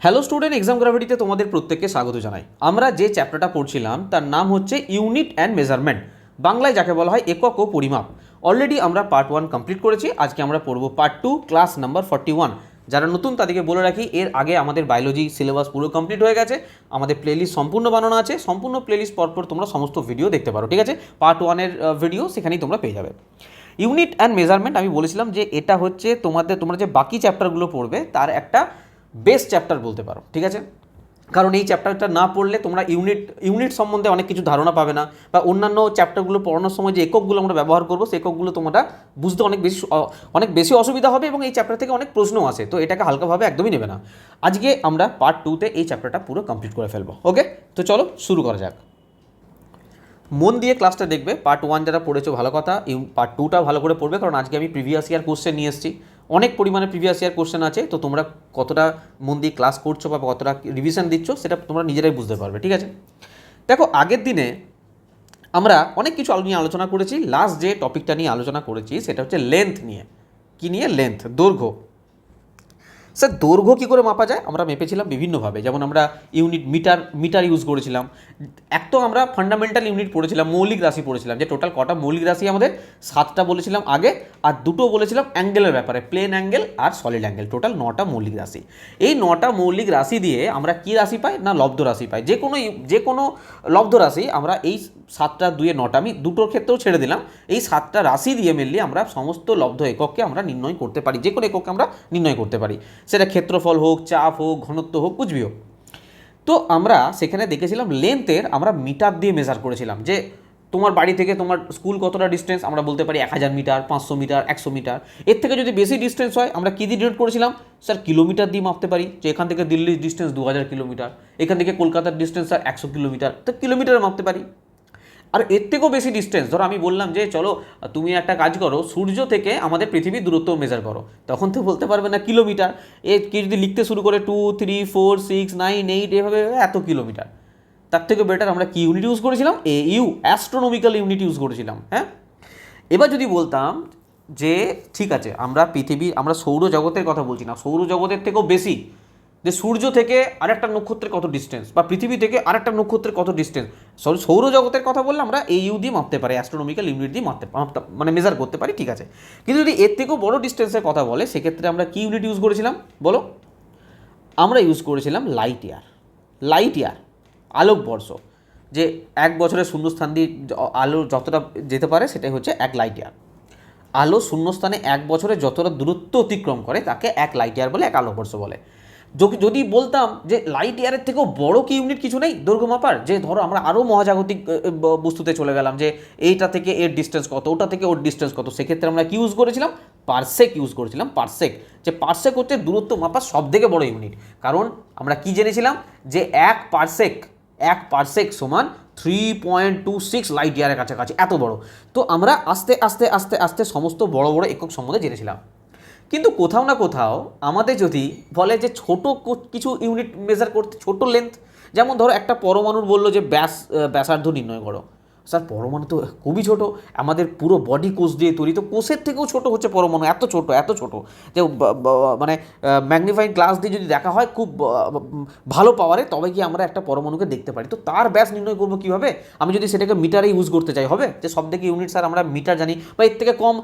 Hello student, exam গ্র্যাভিটিতে তোমাদের প্রত্যেককে স্বাগত জানাই। আমরা যে চ্যাপ্টারটা পড়ছিলাম তার নাম হচ্ছে ইউনিট অ্যান্ড মেজারমেন্ট, বাংলায় যাকে বলা হয় একক ও পরিমাপ। অলরেডি আমরা পার্ট 1 কমপ্লিট করেছি। আজকে আমরা পড়বো পার্ট 2, ক্লাস নাম্বার 41। যারা নতুন তাদেরকে বলে রাখি, এর আগে আমাদের বায়োলজি সিলেবাস পুরো কমপ্লিট হয়ে গেছে। আমাদের প্লেলিস্ট সম্পূর্ণ বানানো আছে। সম্পূর্ণ প্লেলিস্ট পরপর তোমরা সমস্ত ভিডিও দেখতে পারো, ঠিক আছে? পার্ট 1-এর ভিডিও সেখানেই তোমরা পেয়ে যাবে। ইউনিট অ্যান্ড মেজারমেন্ট, আমি বলেছিলাম যে এটা হচ্ছে তোমরা যে বাকি চ্যাপ্টারগুলো পড়বে তার একটা বেস্ট চ্যাপ্টার বলতে পারো, ঠিক আছে? কারণ এই চ্যাপ্টারটা না পড়লে তোমরা ইউনিট সম্বন্ধে অনেক কিছু ধারণা পাবে না, বা অন্যান্য চ্যাপ্টারগুলো পড়ানোর সময় যে এককগুলো আমরা ব্যবহার করবো সেই এককগুলো তোমরা বুঝতে অনেক বেশি অসুবিধা হবে, এবং এই চ্যাপ্টার থেকে অনেক প্রশ্নও আসে, তো এটাকে হালকাভাবে একদমই নেবে না। আজকে আমরা পার্ট 2-তে এই চ্যাপ্টারটা পুরো কমপ্লিট করে ফেলবো। ওকে, তো চলো শুরু করা যাক। মন দিয়ে ক্লাসটা দেখবে। পার্ট 1 যারা পড়েছো ভালো কথা, পার্ট 2টা ভালো করে পড়বে, কারণ আজকে আমি প্রিভিয়াস ইয়ার কোশ্চেন নিয়ে এসেছি। অনেক পরিমাণে প্রিভিয়াস ইয়ার কোশ্চেন আছে, তো তোমরা কতটা মন দিয়ে ক্লাস করছো বা কতটা রিভিশন দিচ্ছ সেটা তোমরা নিজেরাই বুঝতে পারবে, ঠিক আছে? দেখো, আগের দিনে আমরা অনেক কিছু নিয়ে আলোচনা করেছি। লাস্ট যে টপিকটা নিয়ে আলোচনা করেছি সেটা হচ্ছে লেন্থ নিয়ে। কি নিয়ে? লেন্থ, দৈর্ঘ্য। স্যার, দৈর্ঘ্য কী করে মাপা যায়? আমরা মেপেছিলাম বিভিন্নভাবে, যেমন আমরা ইউনিট মিটার ইউজ করেছিলাম। এক তো আমরা ফান্ডামেন্টাল ইউনিট পড়েছিলাম, মৌলিক রাশি পড়েছিলাম, যে টোটাল কটা মৌলিক রাশি আমাদের 7টা বলেছিলাম আগে, আর 2টো বলেছিলাম অ্যাঙ্গেলের ব্যাপারে, প্লেন অ্যাঙ্গেল আর সলিড অ্যাঙ্গেল। টোটাল 9টা মৌলিক রাশি। এই 9টা মৌলিক রাশি দিয়ে আমরা কী রাশি পাই না? লব্ধ রাশি পাই। যে কোনো লব্ধ রাশি আমরা এই 7টা 2-এ 9টা, আমি দুটোর ক্ষেত্রেও ছেড়ে দিলাম, এই 7টা রাশি দিয়ে মেনলি আমরা সমস্ত লব্ধ একককে আমরা নির্ণয় করতে পারি, যে কোনো একককে আমরা নির্ণয় করতে পারি, সেটা ক্ষেত্রফল হোক, চাপ হোক, ঘনত্ব হোক, কুচবি হোক। তো আমরা সেখানে দেখেছিলাম লেন্থের আমরা মিটার দিয়ে মেজার করেছিলাম, যে তোমার বাড়ি থেকে তোমার স্কুল কতটা ডিস্টেন্স, আমরা বলতে পারি 1000 মিটার, 500 মিটার, 100 মিটার। এর থেকে যদি বেশি ডিস্টেন্স হয় আমরা কী দিয়ে ডিনোট করেছিলাম? স্যার, কিলোমিটার দিয়ে মাপতে পারি, যে এখান থেকে দিল্লির ডিস্টেন্স 2000 কিলোমিটার, এখান থেকে কলকাতার ডিস্টেন্স স্যার 100 কিলোমিটার, তো কিলোমিটারে মাপতে পারি। আর এর থেকেও বেশি ডিস্টেন্স, ধরো আমি বললাম যে চলো তুমি একটা কাজ করো, সূর্য থেকে আমাদের পৃথিবীর দূরত্ব মেজার করো, তখন তো বলতে পারবে না কিলোমিটার। কে যদি লিখতে শুরু করে 2, 3, 4, 6, 9, 8 এভাবে এত কিলোমিটার, তার থেকে বেটার আমরা কি ইউনিট ইউজ করেছিলাম? অ্যাস্ট্রোনমিক্যাল ইউনিট ইউজ করেছিলাম। হ্যাঁ, এবার যদি বলতাম যে ঠিক আছে, আমরা সৌরজগতের কথা বলছি না, সৌরজগতের থেকেও বেশি, যে সূর্য থেকে আরেকটা নক্ষত্রের কত ডিস্টেন্স, বা পৃথিবী থেকে আরেকটা নক্ষত্রের কত ডিস্টেন্স, সৌরজগতের কথা বললে আমরা এই দিয়ে মাপতে পারি, অ্যাস্ট্রোনমিক্যাল ইউনিট দিয়ে মানে মেজার করতে পারি, ঠিক আছে? কিন্তু যদি এর থেকেও বড় ডিস্টেন্সের কথা বলে, সেক্ষেত্রে আমরা কি ইউনিট ইউজ করেছিলাম বলো? আমরা ইউজ করেছিলাম লাইট ইয়ার, আলোকবর্ষ। যে 1 বছরের শূন্যস্থান দিয়ে আলো যতটা যেতে পারে সেটাই হচ্ছে 1 লাইট ইয়ার। আলো শূন্যস্থানে 1 বছরে যতটা দূরত্ব অতিক্রম করে তাকে 1 লাইট ইয়ার বলে, 1 আলোকবর্ষ বলে। যদি বলতাম যে লাইট ইয়ারের থেকেও বড় কি ইউনিট কিছু নেই দৈর্ঘ্য মাপার, যে ধরো আমরা আরও মহাজাগতিক বস্তুতে চলে গেলাম, যে এইটা থেকে এর ডিস্টেন্স কত, ওটা থেকে ওর ডিস্টেন্স কত, সেক্ষেত্রে আমরা কি ইউজ করেছিলাম? পারসেক ইউজ করেছিলাম। যে পারসেক হচ্ছে দূরত্ব মাপার সব থেকে বড় ইউনিট। কারণ আমরা কি জেনেছিলাম যে 1 পারসেক সমান 3.26 লাইট ইয়ারের কাছাকাছি, এত বড়। তো আমরা আস্তে আস্তে আস্তে আস্তে সমস্ত বড় বড় একক সম্বন্ধে জেনেছিলাম। কিন্তু কোথাও না কোথাও আমাদের যদি বলে যে ছোট কিছু ইউনিট মেজার করতে, ছোট লেন্থ, যেমন ধরো একটা পরমাণুর বললো যে ব্যাসার্ধ নির্ণয় করো, স্যার পরমাণু তো খুবই ছোট, আমাদের পুরো বডি কোষ দিয়ে তৈরি, তো কোষের থেকেও ছোট হচ্ছে পরমাণু, এত ছোট যে মানে ম্যাগনিফাইং গ্লাস দিয়ে যদি দেখা হয় খুব ভালো পাওয়ারে, তবে কি আমরা একটা পরমাণুকে দেখতে পারি। তো তার ব্যাস নির্ণয় করবো কীভাবে? আমি যদি সেটাকে মিটারে ইউজ করতে চাই, হবে যে সব থেকে ইউনিট স্যার আমরা মিটার জানি, বা এর থেকে কম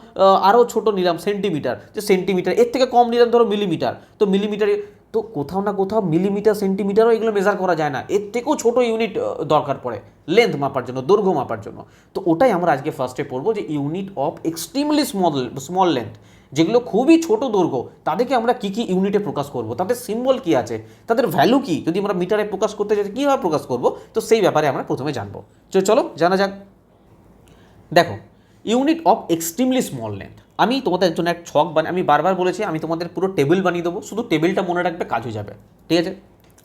আরও ছোট নিলাম সেন্টিমিটার, এর থেকে কম নিলাম ধরো মিলিমিটার, তো মিলিমিটারে তো কোথাও না কোথাও মিলিমিটার, সেন্টিমিটারও এগুলো মেজার করা যায় না, এর থেকেও ছোট ইউনিট দরকার পড়ে লেন্থ মাপার জন্য, দৈর্ঘ্য মাপার জন্য। তো ওটাই আমরা আজকে ফার্স্টে পড়বো, যে unit of extremely small length, যেগুলো খুবই ছোট দৈর্ঘ্য, তাদেরকে আমরা কী কী ইউনিটে প্রকাশ করব, তাদের সিম্বল কী আছে, তাদের ভ্যালু কী, যদি আমরা মিটারে প্রকাশ করতে চাই কীভাবে প্রকাশ করব, তো সেই ব্যাপারে আমরা প্রথমে জানবো। চলো জানা যাক। দেখো, unit of extremely small length, আমি তোমাদের জন্য এক ছক আমি বারবার বলেছি, আমি তোমাদের পুরো টেবিল বানিয়ে দেবো, শুধু টেবিলটা মনে রাখবে, কাজ হয়ে যাবে, ঠিক আছে?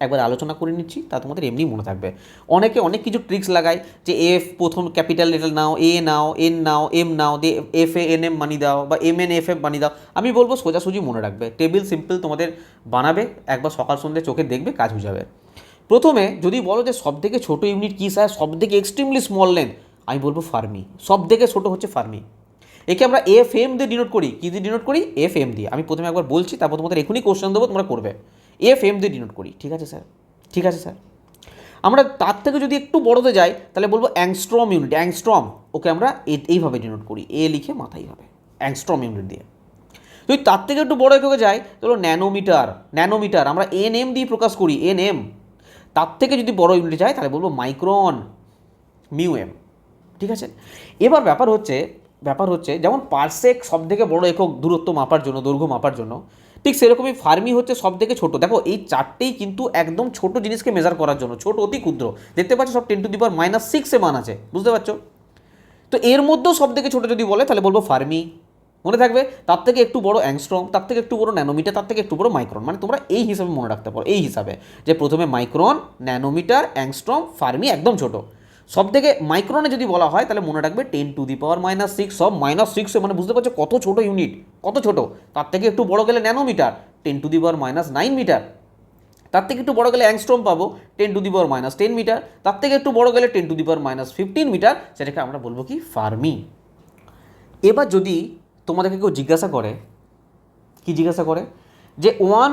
একবার আলোচনা করে নিচ্ছি, তা তোমাদের এমনি মনে থাকবে। অনেকে অনেক কিছু ট্রিক্স লাগায়, যে এফ প্রথম ক্যাপিটাল লেটার নাও, এ নাও, এন নাও, এম নাও, দিয়ে এফ এ এন এম বানিয়ে দাও, বা এম এন এফ এফ বানিয়ে দাও। আমি বলবো সোজাসুজি মনে রাখবে, টেবিল সিম্পল তোমাদের বানাবে, একবার সকাল সন্ধ্যে চোখে দেখবে, কাজ হয়ে যাবে। প্রথমে যদি বলো যে সব থেকে ছোটো ইউনিট কী স্যার, সব থেকে এক্সট্রিমলি স্মল লেন্থ, আমি বলবো ফার্মি। সব থেকে ছোটো হচ্ছে ফার্মি। একে আমরা এফ এম দিয়ে ডিনোট করি, কী দিয়ে ডিনোট করি? এফ এম দিয়ে। আমি প্রথমে একবার বলছি, তারপর তোমাদের এখনই কোশ্চেন দেবো, তোমরা করবে। FM দিয়ে ডিনোট করি, ঠিক আছে স্যার, ঠিক আছে স্যার। আমরা তার থেকে যদি একটু বড়তে যাই তাহলে বলবো অ্যাংস্ট্রম ইউনিট, অ্যাংস্ট্রম, ওকে আমরা এইভাবে ডিনোট করি, এ লিখে মাথায় হবে অ্যাংস্ট্রম ইউনিট দিয়ে। যদি তার থেকে একটু বড় এককে যাই তাহলে ন্যানোমিটার, ন্যানোমিটার আমরা NM দিয়ে প্রকাশ করি, NM। তার থেকে যদি বড় ইউনিটে যায় তাহলে বলবো মাইক্রন, μm, ঠিক আছে। এবার ব্যাপার হচ্ছে যেমন পারসেক সব থেকে বড় একক দূরত্ব মাপার জন্য, দৈর্ঘ্য মাপার জন্য, ঠিক সেরকমই ফার্মি হচ্ছে সব থেকে ছোটো। দেখো এই চারটেই কিন্তু একদম ছোট জিনিসকে মেজার করার জন্য, ছোট অতি ক্ষুদ্র, দেখতে পাচ্ছ সব 10⁻⁻6 মান আছে, বুঝতে পারছো? তো এর মধ্যেও সব থেকে ছোটো যদি বলে তাহলে বলবো ফার্মি, মনে থাকবে। তার থেকে একটু বড় অ্যাংস্ট্রম, তার থেকে একটু বড় ন্যানোমিটার, তার থেকে একটু বড় মাইক্রন। মানে তোমরা এই হিসাবে মনে রাখতে পারো, এই হিসাবে যে প্রথমে মাইক্রন, ন্যানোমিটার, অ্যাংস্ট্রম, ফার্মি একদম ছোট। সব থেকে মাইক্রনে যদি বলা হয় তাহলে মনে রাখবে 10⁻⁻6, সব -6, মানে বুঝতে পারছো কত ছোট ইউনিট, কত ছোট। তার থেকে একটু বড় গেলে ন্যানোমিটার, 10⁻⁹ মিটার। তার থেকে একটু বড় গেলে অ্যাংস্ট্রম পাবো 10⁻10 মিটার। তার থেকে একটু বড় গেলে 10⁻15 মিটার, সেটাকে আমরা বলবো কি ফার্মি। এবার যদি তোমাদেরকে কেউ জিজ্ঞাসা করে, কি জিজ্ঞাসা করে যে ওয়ান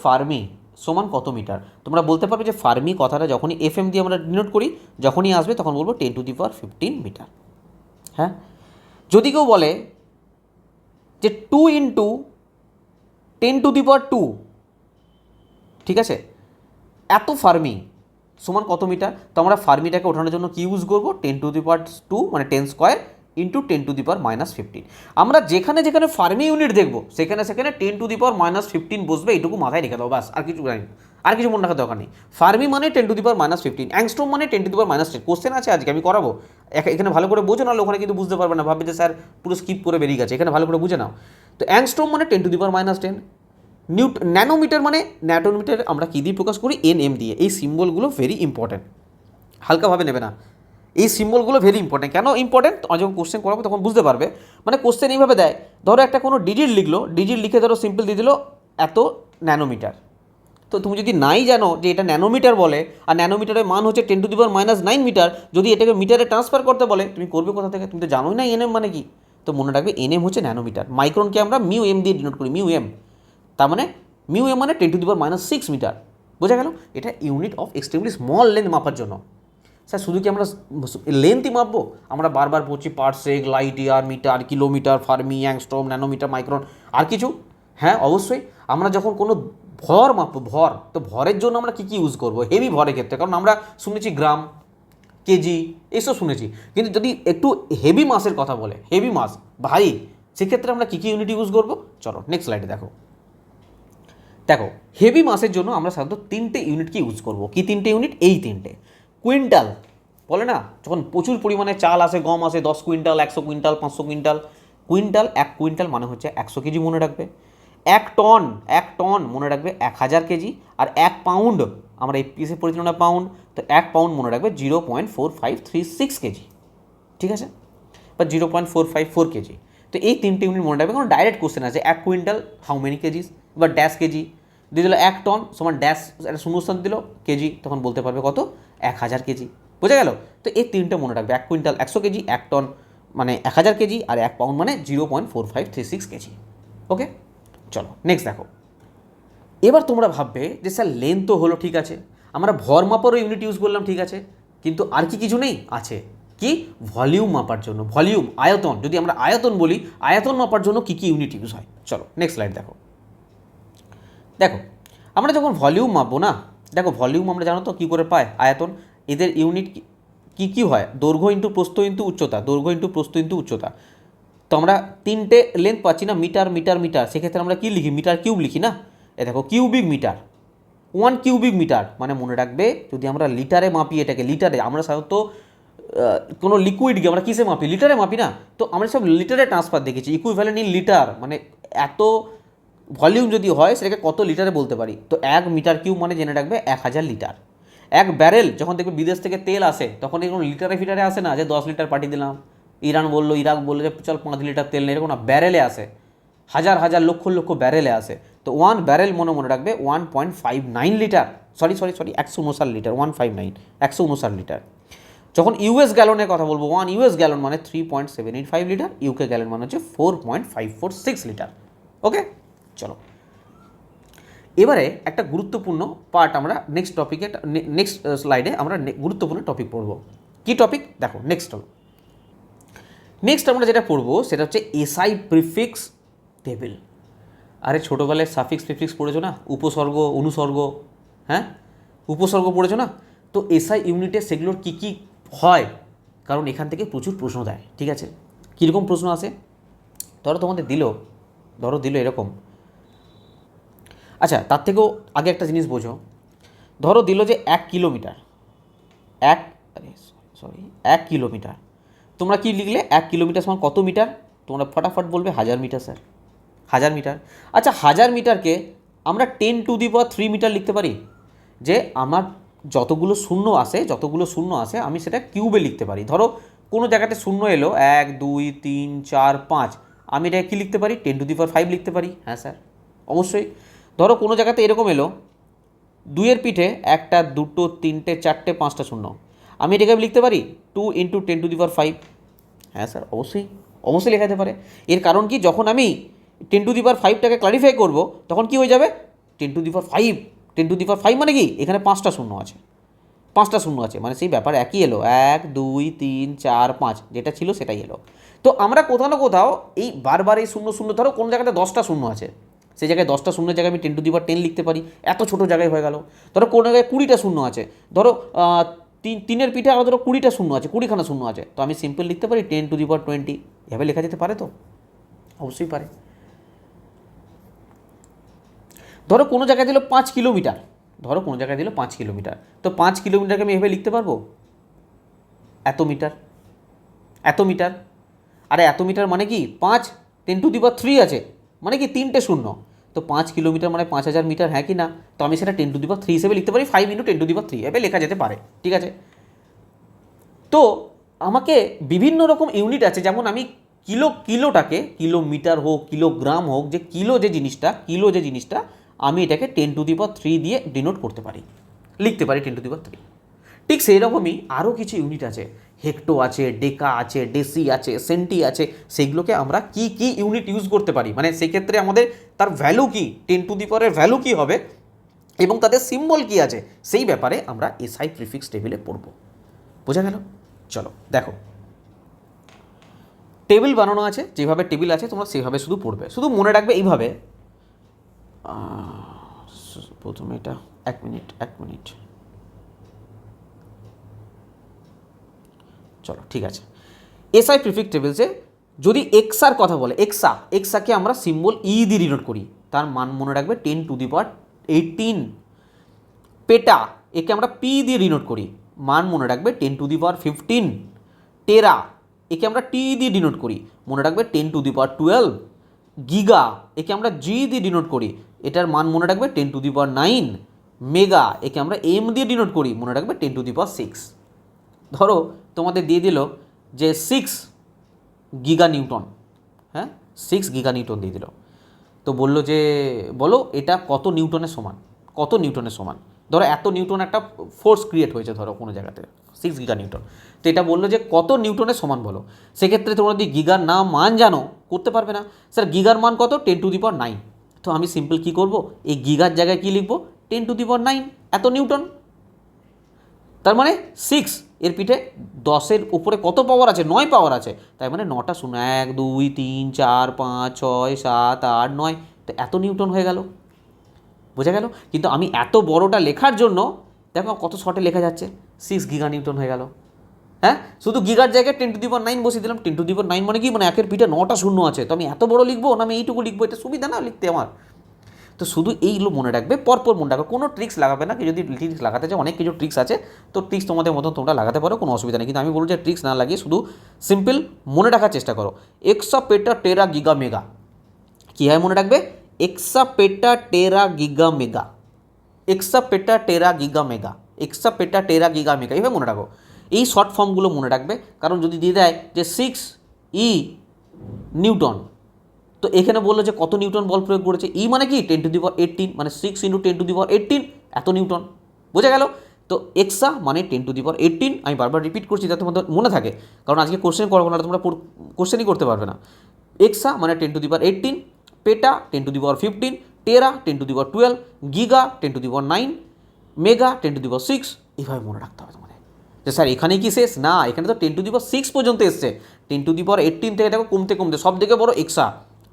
ফার্মি সমান কত মিটার, তোমরা বলতে পারবে যে ফার্মি কথাটা যখনই FM দিয়ে আমরা ডিনোট করি, যখনই আসবে তখন বলবো 10⁻15 মিটার। হ্যাঁ, যদি কেউ বলে যে 2 × 10⁻², ঠিক আছে, এত ফার্মি সমান কত মিটার, তো আমরা ফার্মিটাকে ওঠানোর জন্য কি ইউজ করবো, 10⁻², মানে 10² × 10⁻15। আমরা যেখানে যেখানে ফার্মি ইউনিট দেখবো সেখানে 10⁻15 বসবে, এইটুকু মাথায় রেখে দাও, বাস। আর কিছু জানি, আর কিছু মনে রাখার দরকার নেই। ফার্মি মানে 10⁻15, অ্যাংস্ট্রম মানে 10⁻10। কোশ্চেন আছে আজকে, আমি করাবো, এখানে ভালো করে বোঝো, নাহলে ওখানে কিন্তু বুঝতে পারবে না, ভাববে যে স্যার পুরো স্কিপ করে বেরিয়ে গেছে। এখানে ভালো করে বুঝে নাও। তো অ্যাংস্ট্রম মানে 10⁻10, ন্যানোমিটার মানে, ন্যানোমিটার আমরা কী দিয়ে প্রকাশ করি, NM দিয়ে। এই সিম্বলগুলো ভেরি ইম্পর্ট্যান্ট, হালকাভাবে নেবে না। এই সিম্বলগুলো ভেরি ইম্পর্ট্যান্ট। কেন ইম্পর্ট্যান্ট, যখন কোশ্চেন করাবো তখন বুঝতে পারবে। মানে কোশ্চেন এইভাবে দেয়, ধরো একটা কোনো ডিজিট লিখলো, ডিজিট লিখে ধরো সিম্পল দিয়ে দিল এত ন্যানোমিটার। তো তুমি যদি নাই জানো যে এটা ন্যানোমিটার বলে, আর ন্যানোমিটারের মান হচ্ছে 10⁻9 মিটার, যদি এটাকে মিটারে ট্রান্সফার করতে বলে, তুমি করবে কোথা থেকে? তুমি তো জানোই না NM মানে কি। তো মনে রাখবে NM হচ্ছে ন্যানোমিটার। মাইক্রনকে আমরা μm দিয়ে ডিনোট করি, μm। তার মানে μm মানে 10⁻6 মিটার, বোঝা গেল? এটা unit of extremely small length মাপার জন্য। স্যার শুধু কি আমরা লেন্থই মাপবো? আমরা বারবার পড়ছি parsec, light year, metre, kilometre, fermi, angstrom, nanometre, micron, আর কিছু? হ্যাঁ অবশ্যই। আমরা যখন কোনো ভর মাপবো, ভর, তো ভরের জন্য আমরা কী কী ইউজ করবো হেভি ভরের ক্ষেত্রে? কারণ আমরা শুনেছি গ্রাম, কেজি, এইসব শুনেছি, কিন্তু যদি একটু হেভি মাসের কথা বলে, হেভি মাস ভাই, সেক্ষেত্রে আমরা কী কী ইউনিট ইউজ করবো? চলো নেক্সট স্লাইডে দেখো। হেভি মাসের জন্য আমরা সাধারণত 3টে ইউনিটকে ইউজ করবো। কি 3টে ইউনিট? এই 3টে। কুইন্টাল বলে না, যখন প্রচুর পরিমাণে চাল আসে, গম আসে, 10 quintal, 100 quintal, 500 quintal. Quintal, 1 quintal মানে হচ্ছে 100 কেজি, মনে রাখবে। 1 টন মনে রাখবে 1000 কেজি। আর 1 পাউন্ড, আমরা এই পিসে পড়েছিলাম না পাউন্ড, তো 1 পাউন্ড মনে রাখবে 0.4536 কেজি, ঠিক আছে, বা 0.454 কেজি। তো এই 3টে ইউনিট মনে রাখবে, কারণ ডাইরেক্ট কোশ্চেন আছে 1 কুইন্টাল হাউ মেনি কেজিস, বা ড্যাশ কেজি দিয়ে দিল, 1 টন সমান ড্যাশ, একটা শূন্যস্থান দিল কেজি, তখন বলতে পারবে কত, 1000 কেজি, বোঝা গেল? তো এই 3টে মনে রাখবে, 1 কুইন্টাল 100 কেজি, 1 টন মানে 1000 কেজি, আর 1 পাউন্ড মানে 0.4536 কেজি। ওকে, চলো নেক্সট দেখো। এবার তোমরা ভাববে যে স্যার লেন্থ তো হলো, ঠিক আছে, আমরা ভর মাপারও ইউনিট ইউজ করলাম, ঠিক আছে, কিন্তু আর কি কিছু নেই? আছে। কি? ভলিউম মাপার জন্য, ভলিউম, আয়তন। যদি আমরা আয়তন বলি, আয়তন মাপার জন্য কী কী ইউনিট ইউজ হয়? চলো নেক্সট স্লাইড দেখো। আমরা যখন ভলিউম মাপবো না, দেখো ভলিউম আমরা জানো তো কী করে পাই আয়তন। এদের ইউনিট কি কি হয়? দৈর্ঘ্য ইন্টু প্রস্থ ইন্টু উচ্চতা, দৈর্ঘ্য ইন্টু প্রস্থ ইন্টু উচ্চতা। তো আমরা 3টে লেন্থ পাচ্ছি না, মিটার, মিটার, মিটার, সেক্ষেত্রে আমরা কী লিখি? মিটার কিউব লিখি না। এ দেখো কিউবিক মিটার, 1 কিউবিক মিটার মানে মনে রাখবে, যদি আমরা লিটারে মাপি এটাকে, লিটারে, আমরা সাধারণত কোনো লিকুইডকে আমরা কিসে মাপি? লিটারে মাপি না। তো আমরা সব লিটারে ট্রান্সফার দেখেছি, ইকুইভ্যালেন্ট ইন লিটার, মানে এত ভলিউম যদি হয় সেটাকে কত লিটারে বলতে পারি। তো 1 মিটার কিউব মানে জেনে রাখবে 1000 লিটার। 1 ব্যারেল, যখন দেখবে বিদেশ থেকে তেল আসে, তখন এরকম লিটারে ফিটারে আসে না যে 10 লিটার পাঠিয়ে দিলাম, ইরান বললো, ইরাক বললো যে চল 5 লিটার তেল নেই, এরকম না, ব্যারেলে আসে, হাজার হাজার লক্ষ লক্ষ ব্যারেলে আসে। তো 1 ব্যারেল মনে রাখবে 1.59 লিটার, সরি 159 লিটার, 159, 159 লিটার। যখন US গ্যালনের কথা বলবো, 1 US গ্যালন মানে 3.785 লিটার, UK গ্যালন মানে হচ্ছে 4.546 লিটার। ওকে, চলো এবারে একটা গুরুত্বপূর্ণ পার্ট আমরা নেক্সট টপিকে, নেক্সট স্লাইডে আমরা গুরুত্বপূর্ণ টপিক পড়ব। কী টপিক দেখো, নেক্সট আমরা যেটা পড়বো সেটা হচ্ছে এসআই প্রিফিক্স টেবিল। আরে ছোটোবেলায় সাফিক্স প্রিফিক্স পড়েছো না, উপসর্গ অনুসর্গ, হ্যাঁ উপসর্গ পড়েছো না? তো এসআই ইউনিটে সেগুলোর কী কী হয়, কারণ এখান থেকে প্রচুর প্রশ্ন দেয়, ঠিক আছে? কীরকম প্রশ্ন আসে ধরো তোমাদের দিল এরকম। আচ্ছা, তার থেকেও আগে একটা জিনিস বোঝো, ধরো দিল যে 1 কিলোমিটার, 1 কিলোমিটার, তোমরা কি লিখলে 1 কিলোমিটার সমান কত মিটার? তোমরা ফটাফট বলবে 1000 মিটার স্যার, 1000 মিটার। আচ্ছা 1000 মিটারকে আমরা 10⁻³ মিটার লিখতে পারি, যে আমার যতগুলো শূন্য আসে আমি সেটা কিউবে লিখতে পারি। ধরো কোনো জায়গাতে শূন্য এলো 1 2 3 4 5, আমি এটাকে কী লিখতে পারি? 10⁵ লিখতে পারি। হ্যাঁ স্যার, অবশ্যই। ধরো কোনো জায়গাতে এরকম এলো 2-এর পিঠে 1টা 2টো 3টে 4টে 5টা শূন্য, আমি এটাকে লিখতে পারি 2 × 10⁵। হ্যাঁ স্যার, অবশ্যই লেখা যেতে পারে। এর কারণ কি, যখন আমি 10⁵টাকে ক্লারিফাই করব তখন কি হয়ে যাবে? 10⁵ মানে কি, এখানে 5টা শূন্য আছে, মানে সেই ব্যাপার একই এলো, 1 2 3 4 5 যেটা ছিল সেটাই এলো। তো আমরা কোথাও না কোথাও এই বারবার এই শূন্য শূন্য, ধরো কোনো জায়গাতে 10টা শূন্য আছে, সেই জায়গায় 10টা শূন্যের জায়গায় আমি 10⁻10 লিখতে পারি, এত ছোটো জায়গায় হয়ে গেল। ধরো কোনো জায়গায় 20টা শূন্য আছে, ধরো 3-এর পিঠে আরও ধরো 20টা শূন্য আছে, 20খানা শূন্য আছে, তো আমি সিম্পল লিখতে পারি 10⁻20। এভাবে লেখা যেতে পারে তো? অবশ্যই পারে। ধরো কোনো জায়গায় দিল 5 কিলোমিটার, তো 5 কিলোমিটারকে আমি এভাবে লিখতে পারবো এত মিটার। আরে এত মিটার মানে কি, 5 10⁻³ আছে, মানে কি 3টে শূন্য, তো 5 কিলোমিটার মানে 5000 মিটার, হ্যাঁ কি না? তো আমি সেটা 10⁻³ হিসেবে লিখতে পারি, 5 × 10⁻³ এভাবে লেখা যেতে পারে, ঠিক আছে? তো আমাকে বিভিন্ন রকম ইউনিট আছে, যেমন আমি কিলোটাকে, কিলোমিটার হোক কিলোগ্রাম হোক, যে কিলো যে জিনিসটা আমি এটাকে 10⁻³ দিয়ে ডিনোট করতে পারি, লিখতে পারি 10⁻³। ঠিক সেই রকমই আরও কিছু ইউনিট আছে, হেক্টো আছে, ডেকা আছে, ডেসি আছে, সেন্টি আছে, সেগুলোকে আমরা কি ইউনিট ইউজ করতে পারি, মানে সেক্ষেত্রে আমাদের তার ভ্যালু কি, 10⁻এর ভ্যালু কী হবে এবং তাদের সিম্বল কি আছে, সেই ব্যাপারে আমরা এসআই প্রিফিক্স টেবিলে পড়ব। বোঝা গেল? চলো দেখো, টেবিল বানানো আছে, যেভাবে টেবিল আছে তোমরা সেভাবে শুধু পড়বে, শুধু মনে রাখবে এইভাবে। প্রথমে এটা 1 মিনিট, চলো ঠিক আছে। এসআই প্রিফিক্স টেবিলসে যদি এক্সার কথা বলে, এক্সাকে আমরা সিম্বল ই দিয়ে ডিনোট করি, তার মান মনে রাখবে 10⁻18। পেটা, একে আমরা পি দিয়ে ডিনোট করি, মান মনে রাখবে 10⁻15। টেরা, একে আমরা টি দিয়ে ডিনোট করি, মনে রাখবে 10⁻12। গিগা, একে আমরা জি দিয়ে ডিনোট করি, এটার মান মনে রাখবে 10⁻9। মেগা, একে আমরা এম দিয়ে ডিনোট করি, মনে রাখবে 10⁻6। ধরো তোমাদের দিয়ে দিল যে 6 গিগা নিউটন, হ্যাঁ 6 গিগা নিউটন দিয়ে দিল, তো বললো যে বলো এটা কত নিউটনের সমান, ধরো এত নিউটন একটা ফোর্স ক্রিয়েট হয়েছে ধরো কোনো জায়গাতে 6 গিগা নিউটন, তো এটা বললো যে কত নিউটনের সমান বলো। সেক্ষেত্রে তোমরা যদি গিগার নাম মান জানো, করতে পারবে না স্যার গিগার মান কত, 10⁹। তো আমি সিম্পল কি করব, এই গিগার জায়গায় কি লিখবো, 10⁹ এত নিউটন। তার মানে 6 এর পিঠে 10-এর উপরে কত পাওয়ার আছে, 9 পাওয়ার আছে, তাই মানে 9টা শূন্য, 1 2 3 4 5 6 7 8 9, তো এত নিউটন হয়ে গেল। বোঝা গেল? কিন্তু আমি এত বড়টা লেখার জন্য দেখো কত শর্টে লেখা যাচ্ছে, 6 গিগা নিউটন হয়ে গেল। হ্যাঁ, শুধু গিগার জায়গায় 10⁹ বসিয়ে দিলাম, 10⁹ মানে কি, মানে একের পিঠে 9টা শূন্য আছে, তো আমি এত বড় লিখবো না আমি এইটুকু লিখবো, এটা সুবিধা না লিখতে আমার। তো শুধু এইগুলো মনে রাখবে, পরপর মনে রাখবে, কোনো ট্রিক্স লাগাবে না। যদি ট্রিক্স লাগাতে চাও, অনেক কিছু ট্রিক্স আছে, তো ট্রিক্স তোমাদের মতন তোমরা লাগাতে পারো, কোনো অসুবিধা নেই, কিন্তু আমি বলবো যে ট্রিক্স না লাগিয়ে শুধু সিম্পল মনে রাখার চেষ্টা করো। এক্সাপেটা টেরা গিগা মেগা, কী হয় মনে রাখবে, এক্সাপেটা টেরা গিগা মেগা, এইভাবে মনে রাখো। এই শর্ট ফর্মগুলো মনে রাখবে, কারণ যদি দিয়ে দেয় যে 6 নিউটন, তো এখানে বললো যে কত নিউটন বল প্রয়োগ করেছে, ই মানে কি 10⁻18, মানে 6 × 10⁻18 এত নিউটন। বোঝা গেল? তো এক্সা মানে 10⁻18, আমি বারবার রিপিট করছি যাতে তোমাদের মনে থাকে, কারণ আজকে কোশ্চেন করবো না, তোমরা কোশ্চেনই করতে পারবে না। এক্সা মানে 10⁻18, পেটা 10⁻15, টেরা 10^12, গিগা 10^9, মেগা 10^6। এইভাবে মনে রাখতে হবে তোমাদের যে স্যার এখানে কি শেষ, না, এখানে তো 10^6 পর্যন্ত এসছে। 10^18 থেকে দেখো কমতে কমতে সব থেকে বড় এক্সা,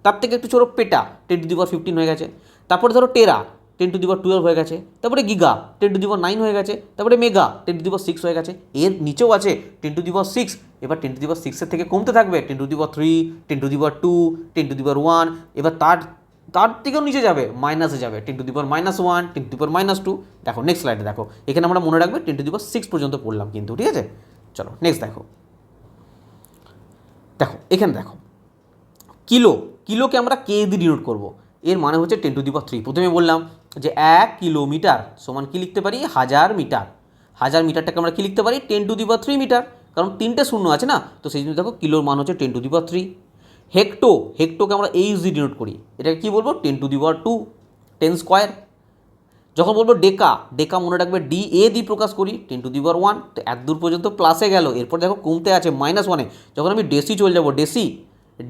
তার থেকে একটু ছোটো পেটা 10^15 হয়ে গেছে, তারপরে ধরো টেরা 10^12 হয়ে গেছে, তারপরে গিগা 10^9 হয়ে গেছে, তারপরে মেগা 10^6 হয়ে গেছে, এর নিচেও আছে 10^6। এবার 10^6 থেকে কমতে থাকবে 10^3, 10^2, 10^1, এবার তার থেকেও নিচে যাবে, মাইনাসে যাবে 10^-1, 10^-2। দেখো নেক্সট স্লাইডে দেখো, এখানে আমরা মনে রাখবে 10^6 পর্যন্ত পড়লাম কিন্তু, ঠিক আছে। চলো নেক্সট দেখো, এখানে দেখো কিলোকে আমরা কে দিয়ে ডিনোট করব, এর মানে হচ্ছে 10^3। প্রথমে বললাম যে 1 কিলোমিটার সমান কি লিখতে পারি, 1000 মিটার। 1000 মিটারটাকে আমরা কি লিখতে পারি, 10^3 মিটার, কারণ 3টে শূন্য আছে না, তো সেই জন্য দেখো কিলোর মান হচ্ছে 10^3। হেক্টোকে আমরা এইচ দিয়ে ডিনোট করি, এটাকে কী বলবো, 10^2, 10 স্কোয়ার। যখন বলবো ডেকা মনে রাখবে DA দিয়ে প্রকাশ করি, 10^1। তো এত দূর পর্যন্ত প্লাসে গেল, এরপর দেখো কমতে আছে -1-এ। যখন আমি ডেসি চলে যাবো, ডি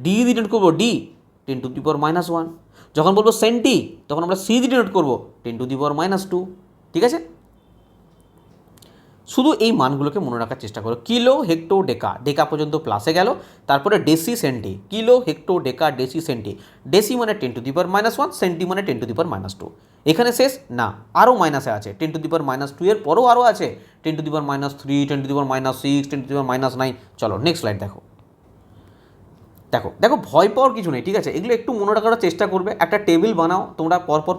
দিয়ে ডিনোট করবো, ডি 10^-1। যখন বলবো সেন্টি, তখন আমরা সি দিয়ে ডিনোট করবো, 10^-2। ঠিক আছে, শুধু এই মানগুলোকে মনে রাখার চেষ্টা করো। কিলো, হেক্টো, ডেকা পর্যন্ত প্লাসে গেল, তারপরে deci, centi. Kilo, hecto, deca, deci, centi. Deci মানে 10^-1, সেন্টি মানে 10^-2। এখানে শেষ না, আরও মাইনাসে আছে, 10^-2 এর পরও আরও আছে, 10^-3, 10^-6, 10^-9। চলো নেক্সট স্লাইড দেখো। দেখো ভয় পাওয়ার কিছু নেই, ঠিক আছে, এগুলো একটু মনে রাখার চেষ্টা করবে। একটা টেবিল বানাও তোমরা, পরপর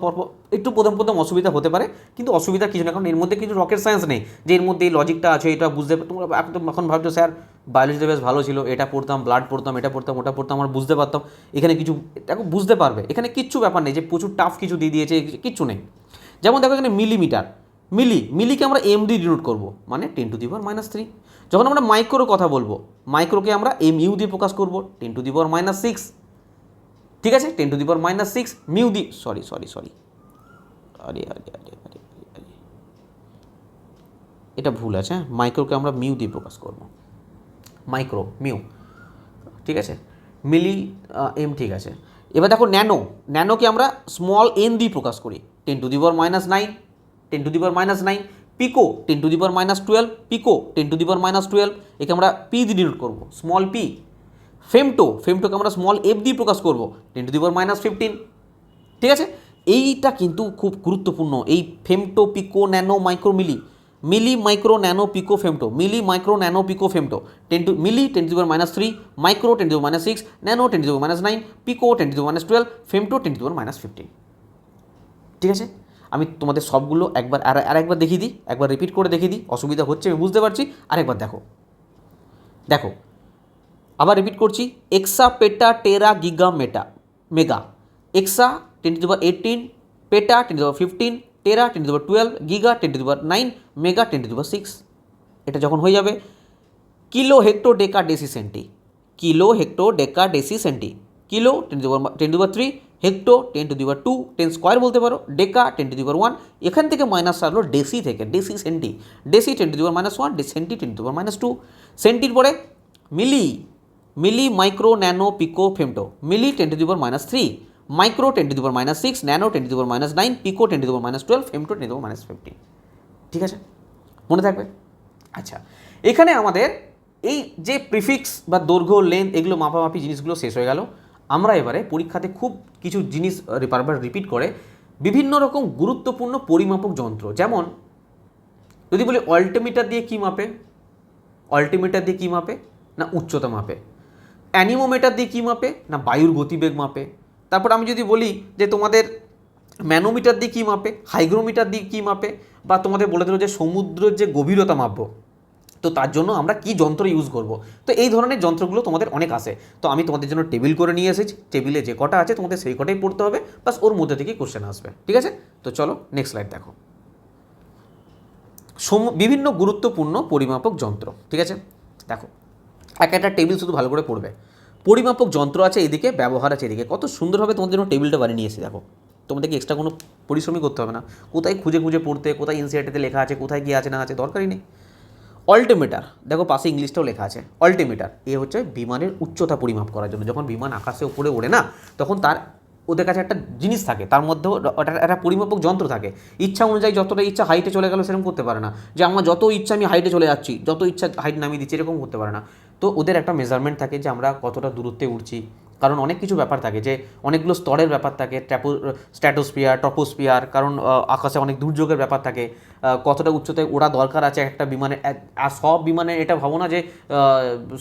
একটু প্রথম অসুবিধা হতে পারে, কিন্তু অসুবিধা কিছু না, কারণ এর মধ্যে কিছু রকেট সায়েন্স নেই যে এর মধ্যে এই লজিকটা আছে, এটা বুঝতে তোমরা একদম এখন ভাবছো স্যার বায়োলজিতে বেশ ভালো ছিল, এটা পড়তাম, ব্লাড পড়তাম, এটা পড়তাম, ওটা পড়তাম, আমরা বুঝতে পারতাম, এখানে কিছু দেখো বুঝতে পারবে, এখানে কিচ্ছু ব্যাপার নেই যে প্রচুর টাফ কিছু দিয়ে দিয়েছে, কিচ্ছু নেই। যেমন দেখো এখানে মিলিমিটার, মিলিকে আমরা এম দিয়ে ডিনোট করবো, মানে 10^-3। যখন আমরা মাইক্রোর কথা বলবো, মাইক্রোকে আমরা MU দিয়ে প্রকাশ করবো, 10^-6। ঠিক আছে, 10^-6 মিউ দি, সরি, আরে এটা ভুল আছে, হ্যাঁ, মাইক্রোকে আমরা মিউ দিয়ে প্রকাশ করবো, মিউ, ঠিক আছে, মিলি এম, ঠিক আছে। এবার দেখো ন্যানোকে আমরা স্মল n দিয়ে প্রকাশ করি, 10^-9, 10^-9। পিকো 10^-12, পিকো 10^-12, একে আমরা পি দিয়ে ডিনোট করবো, স্মল পি। ফেমটোকে আমরা স্মল এফ দিয়ে প্রকাশ করবো, 10^-15। ঠিক আছে, এইটা কিন্তু খুব গুরুত্বপূর্ণ, এই ফেমটো, পিকো, ন্যানো, মাইক্রো, মিলি, মাইক্রো, ন্যানো, পিকো, ফেমটো, মিলি, মাইক্রো, ন্যানো, পিকো, ফেমটো। মিলি 10^-3, মাইক্রো 10^-6, ন্যানো 10^-9, পিকো 10^-12, ফেমটো 10^-15। ঠিক আছে, আমি তোমাদের সবগুলো আরেকবার দেখিয়ে দিই, একবার রিপিট করে দেখিয়ে দিই, অসুবিধা হচ্ছে আমি বুঝতে পারছি, আরেকবার দেখো আবার রিপিট করছি। এক্সা, পেটা, টেরা, গিগা, মেগা। এক্সা 10^18, পেটা 10^15, টেরা 10^12, গিগা 10^9, মেগা 10^6। এটা যখন হয়ে যাবে kilo, hecto, deca, deci, centi. Kilo, hecto, deca, deci, centi. Kilo 10^3, hecto 10^2, 10 square বলতে পারো, ডেকা 10^1। এখান থেকে মাইনাস আসলো ডেসি থেকে, ডেসি, সেন্টি। Deci 10^-1, centi 10^-2। সেন্টির পরে মিলি, মাইক্রো, ন্যানো, পিকো, ফেমটো। মিলি 10^-3, মাইক্রো 10^-6, ন্যানো 10^-9, পিকো 10^-12, ফেমটো 10^-15। ঠিক আছে, মনে থাকবে। আচ্ছা, এখানে আমাদের এই যে প্রিফিক্স বা দৈর্ঘ্য, লেন্থ, এগুলো মাপামাপি জিনিসগুলো শেষ হয়ে গেল। আমরা এবারে পরীক্ষাতে খুব কিছু জিনিস বারবার রিপিট করে বিভিন্ন রকম গুরুত্বপূর্ণ পরিমাপক যন্ত্র, যেমন যদি বলি অল্টিমিটার দিয়ে কী মাপে, না উচ্চতা মাপে। অ্যানিমোমিটার দিয়ে কী মাপে, না বায়ুর গতিবেগ মাপে। তারপর আমি যদি বলি যে তোমাদের ম্যানোমিটার দিয়ে কী মাপে, হাইগ্রোমিটার দিয়ে কী মাপে, বা তোমাদের বলে দিল যে সমুদ্রের যে গভীরতা মাপবো, তো তার জন্য আমরা কি যন্ত্র ইউজ করব। তো এই ধরনের যন্ত্রগুলো তোমাদের অনেক আসে, তো আমি তোমাদের জন্য টেবিল করে নিয়ে এসেছি, টেবিলে যে কটা আছে তোমাদের সেই কটাই পড়তে হবে, বাস ওর মধ্যে থেকেই কোশ্চেন আসবে। ঠিক আছে, তো চলো নেক্সট স্লাইড দেখো। বিভিন্ন গুরুত্বপূর্ণ পরিমাপক যন্ত্র, ঠিক আছে, দেখো একটা টেবিল শুধু ভালো করে পড়বে। পরিমাপক যন্ত্র আছে এদিকে, ব্যবহার আছে এদিকে। কত সুন্দরভাবে তোমাদের জন্য টেবিলটা বানিয়ে নিয়েছি, দেখো তোমাদেরকে এক্সট্রা কোনো পরিশ্রমই করতে হবে না, কোথায় খুঁজে পড়তে, কোথায় এনসিইআরটিতে লেখা আছে, কোথায় কী আছে না আছে দরকারই নেই। অল্টিমিটার, দেখো পাশে ইংলিশটাও লেখা আছে। অল্টিমিটার এ হচ্ছে বিমানের উচ্চতা পরিমাপ করার জন্য। যখন বিমান আকাশে উপরে ওড়ে না, তখন তার ওদের কাছে একটা জিনিস থাকে, তার মধ্যেও ওটা একটা পরিমাপক যন্ত্র থাকে। ইচ্ছা অনুযায়ী যতটা ইচ্ছা হাইটে চলে গেল সেরকম করতে পারে না, যে আমার যত ইচ্ছা আমি হাইটে চলে যাচ্ছি, যত ইচ্ছা হাইট নামিয়ে দিচ্ছি, এরকম করতে পারে না। তো ওদের একটা মেজারমেন্ট থাকে যে আমরা কতটা দূরত্বে উঠছি, কারণ অনেক কিছু ব্যাপার থাকে, যে অনেকগুলো স্তরের ব্যাপার থাকে, স্ট্র্যাটোস্ফিয়ার, টপোস্ফিয়ার, কারণ আকাশে অনেক দুর্যোগের ব্যাপার থাকে, কতটা উচ্চতায় ওড়া দরকার আছে একটা বিমানে। আর সব বিমানে এটা ভাবো না যে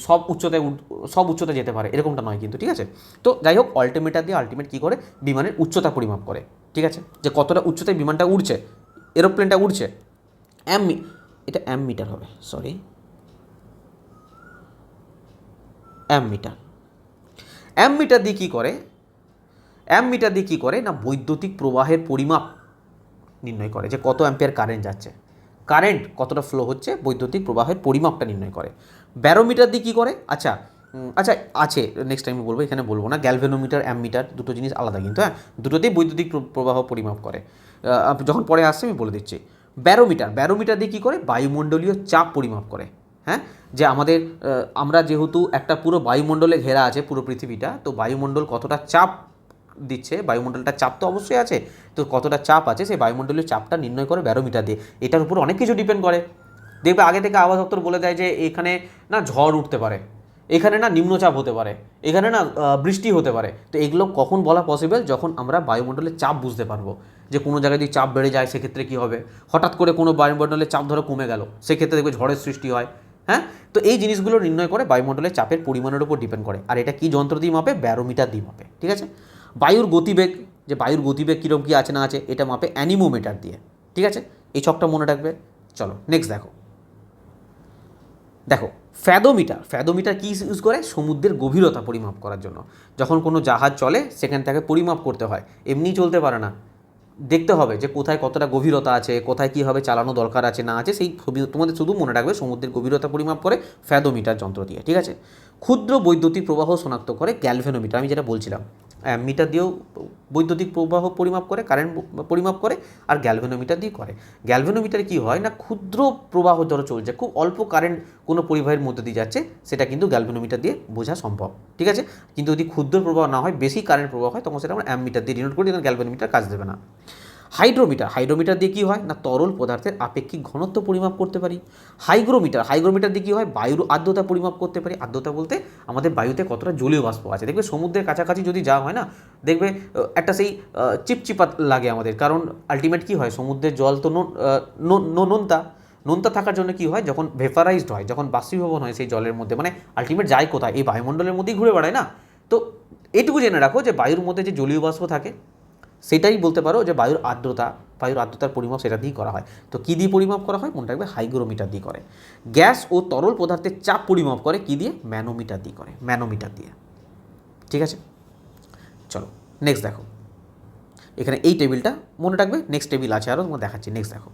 সব উচ্চতায় যেতে পারে, এরকমটা নয় কিন্তু, ঠিক আছে। তো যাই হোক, অল্টিমিটার দিয়ে আলটিমেট কী করে, বিমানের উচ্চতা পরিমাপ করে, ঠিক আছে, যে কতটা উচ্চতায় বিমানটা উড়ছে, এরোপ্লেনটা উড়ছে। এটা মিটার হবে, সরি, মিটার। মিটার দিয়ে কী করে, মিটার দিয়ে কী করে না, বৈদ্যুতিক প্রবাহের পরিমাপ নির্ণয় করে, যে কত অ্যাম্পিয়ার কারেন্ট যাচ্ছে, কারেন্ট কতটা ফ্লো হচ্ছে, বৈদ্যুতিক প্রবাহের পরিমাপটা নির্ণয় করে। ব্যারোমিটার দিয়ে কী করে, আচ্ছা আছে, নেক্সট টাইমে বলবো, এখানে বলবো না। গ্যালভেনোমিটার, অ্যামমিটার দুটো জিনিস আলাদা কিন্তু, হ্যাঁ, দুটোতেই বৈদ্যুতিক প্রবাহ পরিমাপ করে। যখন পরে আসছে আমি বলে দিচ্ছি। ব্যারোমিটার দিয়ে কী করে, বায়ুমণ্ডলীয় চাপ পরিমাপ করে, হ্যাঁ, যে আমরা যেহেতু একটা পুরো বায়ুমণ্ডলে ঘেরা আছে পুরো পৃথিবীটা, তো বায়ুমণ্ডল কতটা চাপ দিচ্ছে, বায়ুমণ্ডলটার চাপ তো অবশ্যই আছে, তো কতটা চাপ আছে সেই বায়ুমণ্ডলীয় চাপটা নির্ণয় করে ব্যারোমিটার দিয়ে। এটার উপর অনেক কিছু ডিপেন্ড করে। দেখবে আগে থেকে আবহাওয়া দপ্তর বলে দেয় যে এখানে না ঝড় উঠতে পারে, এখানে না নিম্নচাপ হতে পারে, এখানে না বৃষ্টি হতে পারে। তো এগুলো কখন বলা পসিবল, যখন আমরা বায়ুমণ্ডলের চাপ বুঝতে পারবো, যে কোনো জায়গায় যদি চাপ বেড়ে যায় সেক্ষেত্রে কী হবে, হঠাৎ করে কোনো বায়ুমণ্ডলের চাপ ধরো কমে গেল, সেক্ষেত্রে দেখবে ঝড়ের সৃষ্টি হয়, হ্যাঁ। তো এই জিনিসগুলো নির্ণয় করে বায়ুমণ্ডলের চাপের পরিমাণের উপর ডিপেন্ড করে। আর এটা কি যন্ত্র দিয়ে মাপে, ব্যারোমিটার দিয়ে মাপে, ঠিক আছে। বায়ুর গতিবেগ, যে বায়ুর গতিবেগ কীরকম কী আছে না আছে, এটা মাপে অ্যানিমোমিটার দিয়ে, ঠিক আছে। এই ছকটা মনে রাখবে। চলো নেক্সট দেখো ফ্যাদোমিটার কী ইউজ করে, সমুদ্রের গভীরতা পরিমাপ করার জন্য। যখন কোনো জাহাজ চলে সেখান থেকে পরিমাপ করতে হয়, এমনি চলতে পারে না, দেখতে হবে যে কোথায় কতটা গভীরতা আছে, কোথায় কীভাবে চালানো দরকার আছে না আছে, সেই তোমাদের শুধু মনে রাখবে সমুদ্রের গভীরতা পরিমাপ করে ফ্যাদোমিটার যন্ত্র দিয়ে, ঠিক আছে। ক্ষুদ্র বৈদ্যুতিক প্রবাহ শনাক্ত করে গ্যালভেনোমিটার, আমি যেটা বলছিলাম, মিটার দিয়েও বৈদ্যুতিক প্রবাহ পরিমাপ করে, কারেন্ট পরিমাপ করে, আর গ্যালভেনোমিটার দিয়ে করে। গ্যালভেনোমিটারে কী হয় না, ক্ষুদ্র প্রবাহ ধরো চলছে, খুব অল্প কারেন্ট কোনো পরিবাহের মধ্যে দিয়ে যাচ্ছে, সেটা কিন্তু গ্যালভেনোমিটার দিয়ে বোঝা সম্ভব, ঠিক আছে। কিন্তু যদি ক্ষুদ্র প্রবাহ না হয়, বেশি কারেন্ট প্রবাহ হয়, তখন সেটা আমরা অ্যামমিটার দিয়ে ডিনোট করি, তখন গ্যালভেনোমিটার কাজ দেবে না। হাইড্রোমিটার দিয়ে কী হয় না, তরল পদার্থের আপেক্ষিক ঘনত্ব পরিমাপ করতে পারি। হাইগ্রোমিটার দিয়ে কী হয়, বায়ুর আর্দ্রতা পরিমাপ করতে পারি। আর্দ্রতা বলতে আমাদের বায়ুতে কতটা জলীয় বাষ্প আছে। দেখবে সমুদ্রের কাছাকাছি যদি যাওয়া হয় না, দেখবে একটা সেই চিপচিপা লাগে আমাদের, কারণ আলটিমেট কী হয়, সমুদ্রের জল তো নোনতা থাকার জন্য কী হয়, যখন ভেপারাইজড হয়, যখন বাষ্পীভবন হয় সেই জলের মধ্যে, মানে আলটিমেট যায় কোথায়, এই বায়ুমণ্ডলের মধ্যেই ঘুরে বেড়ায় না। তো এটুকু জেনে রাখো যে বায়ুর মধ্যে যে জলীয় বাষ্প থাকে, সেটাই বলতে পারো যে বায়ুর আর্দ্রতার পরিমাপ সেটা দিয়েই করা হয়। তো কী দিয়ে পরিমাপ করা হয়, মনে রাখবে হাইগ্রোমিটার দিয়ে করে। গ্যাস ও তরল পদার্থের চাপ পরিমাপ করে কী দিয়ে, ম্যানোমিটার দিয়ে, ঠিক আছে। চলো নেক্সট দেখো, এখানে এই টেবিলটা মনে রাখবে, নেক্সট টেবিল আছে আরও, তোমার দেখাচ্ছি। নেক্সট দেখো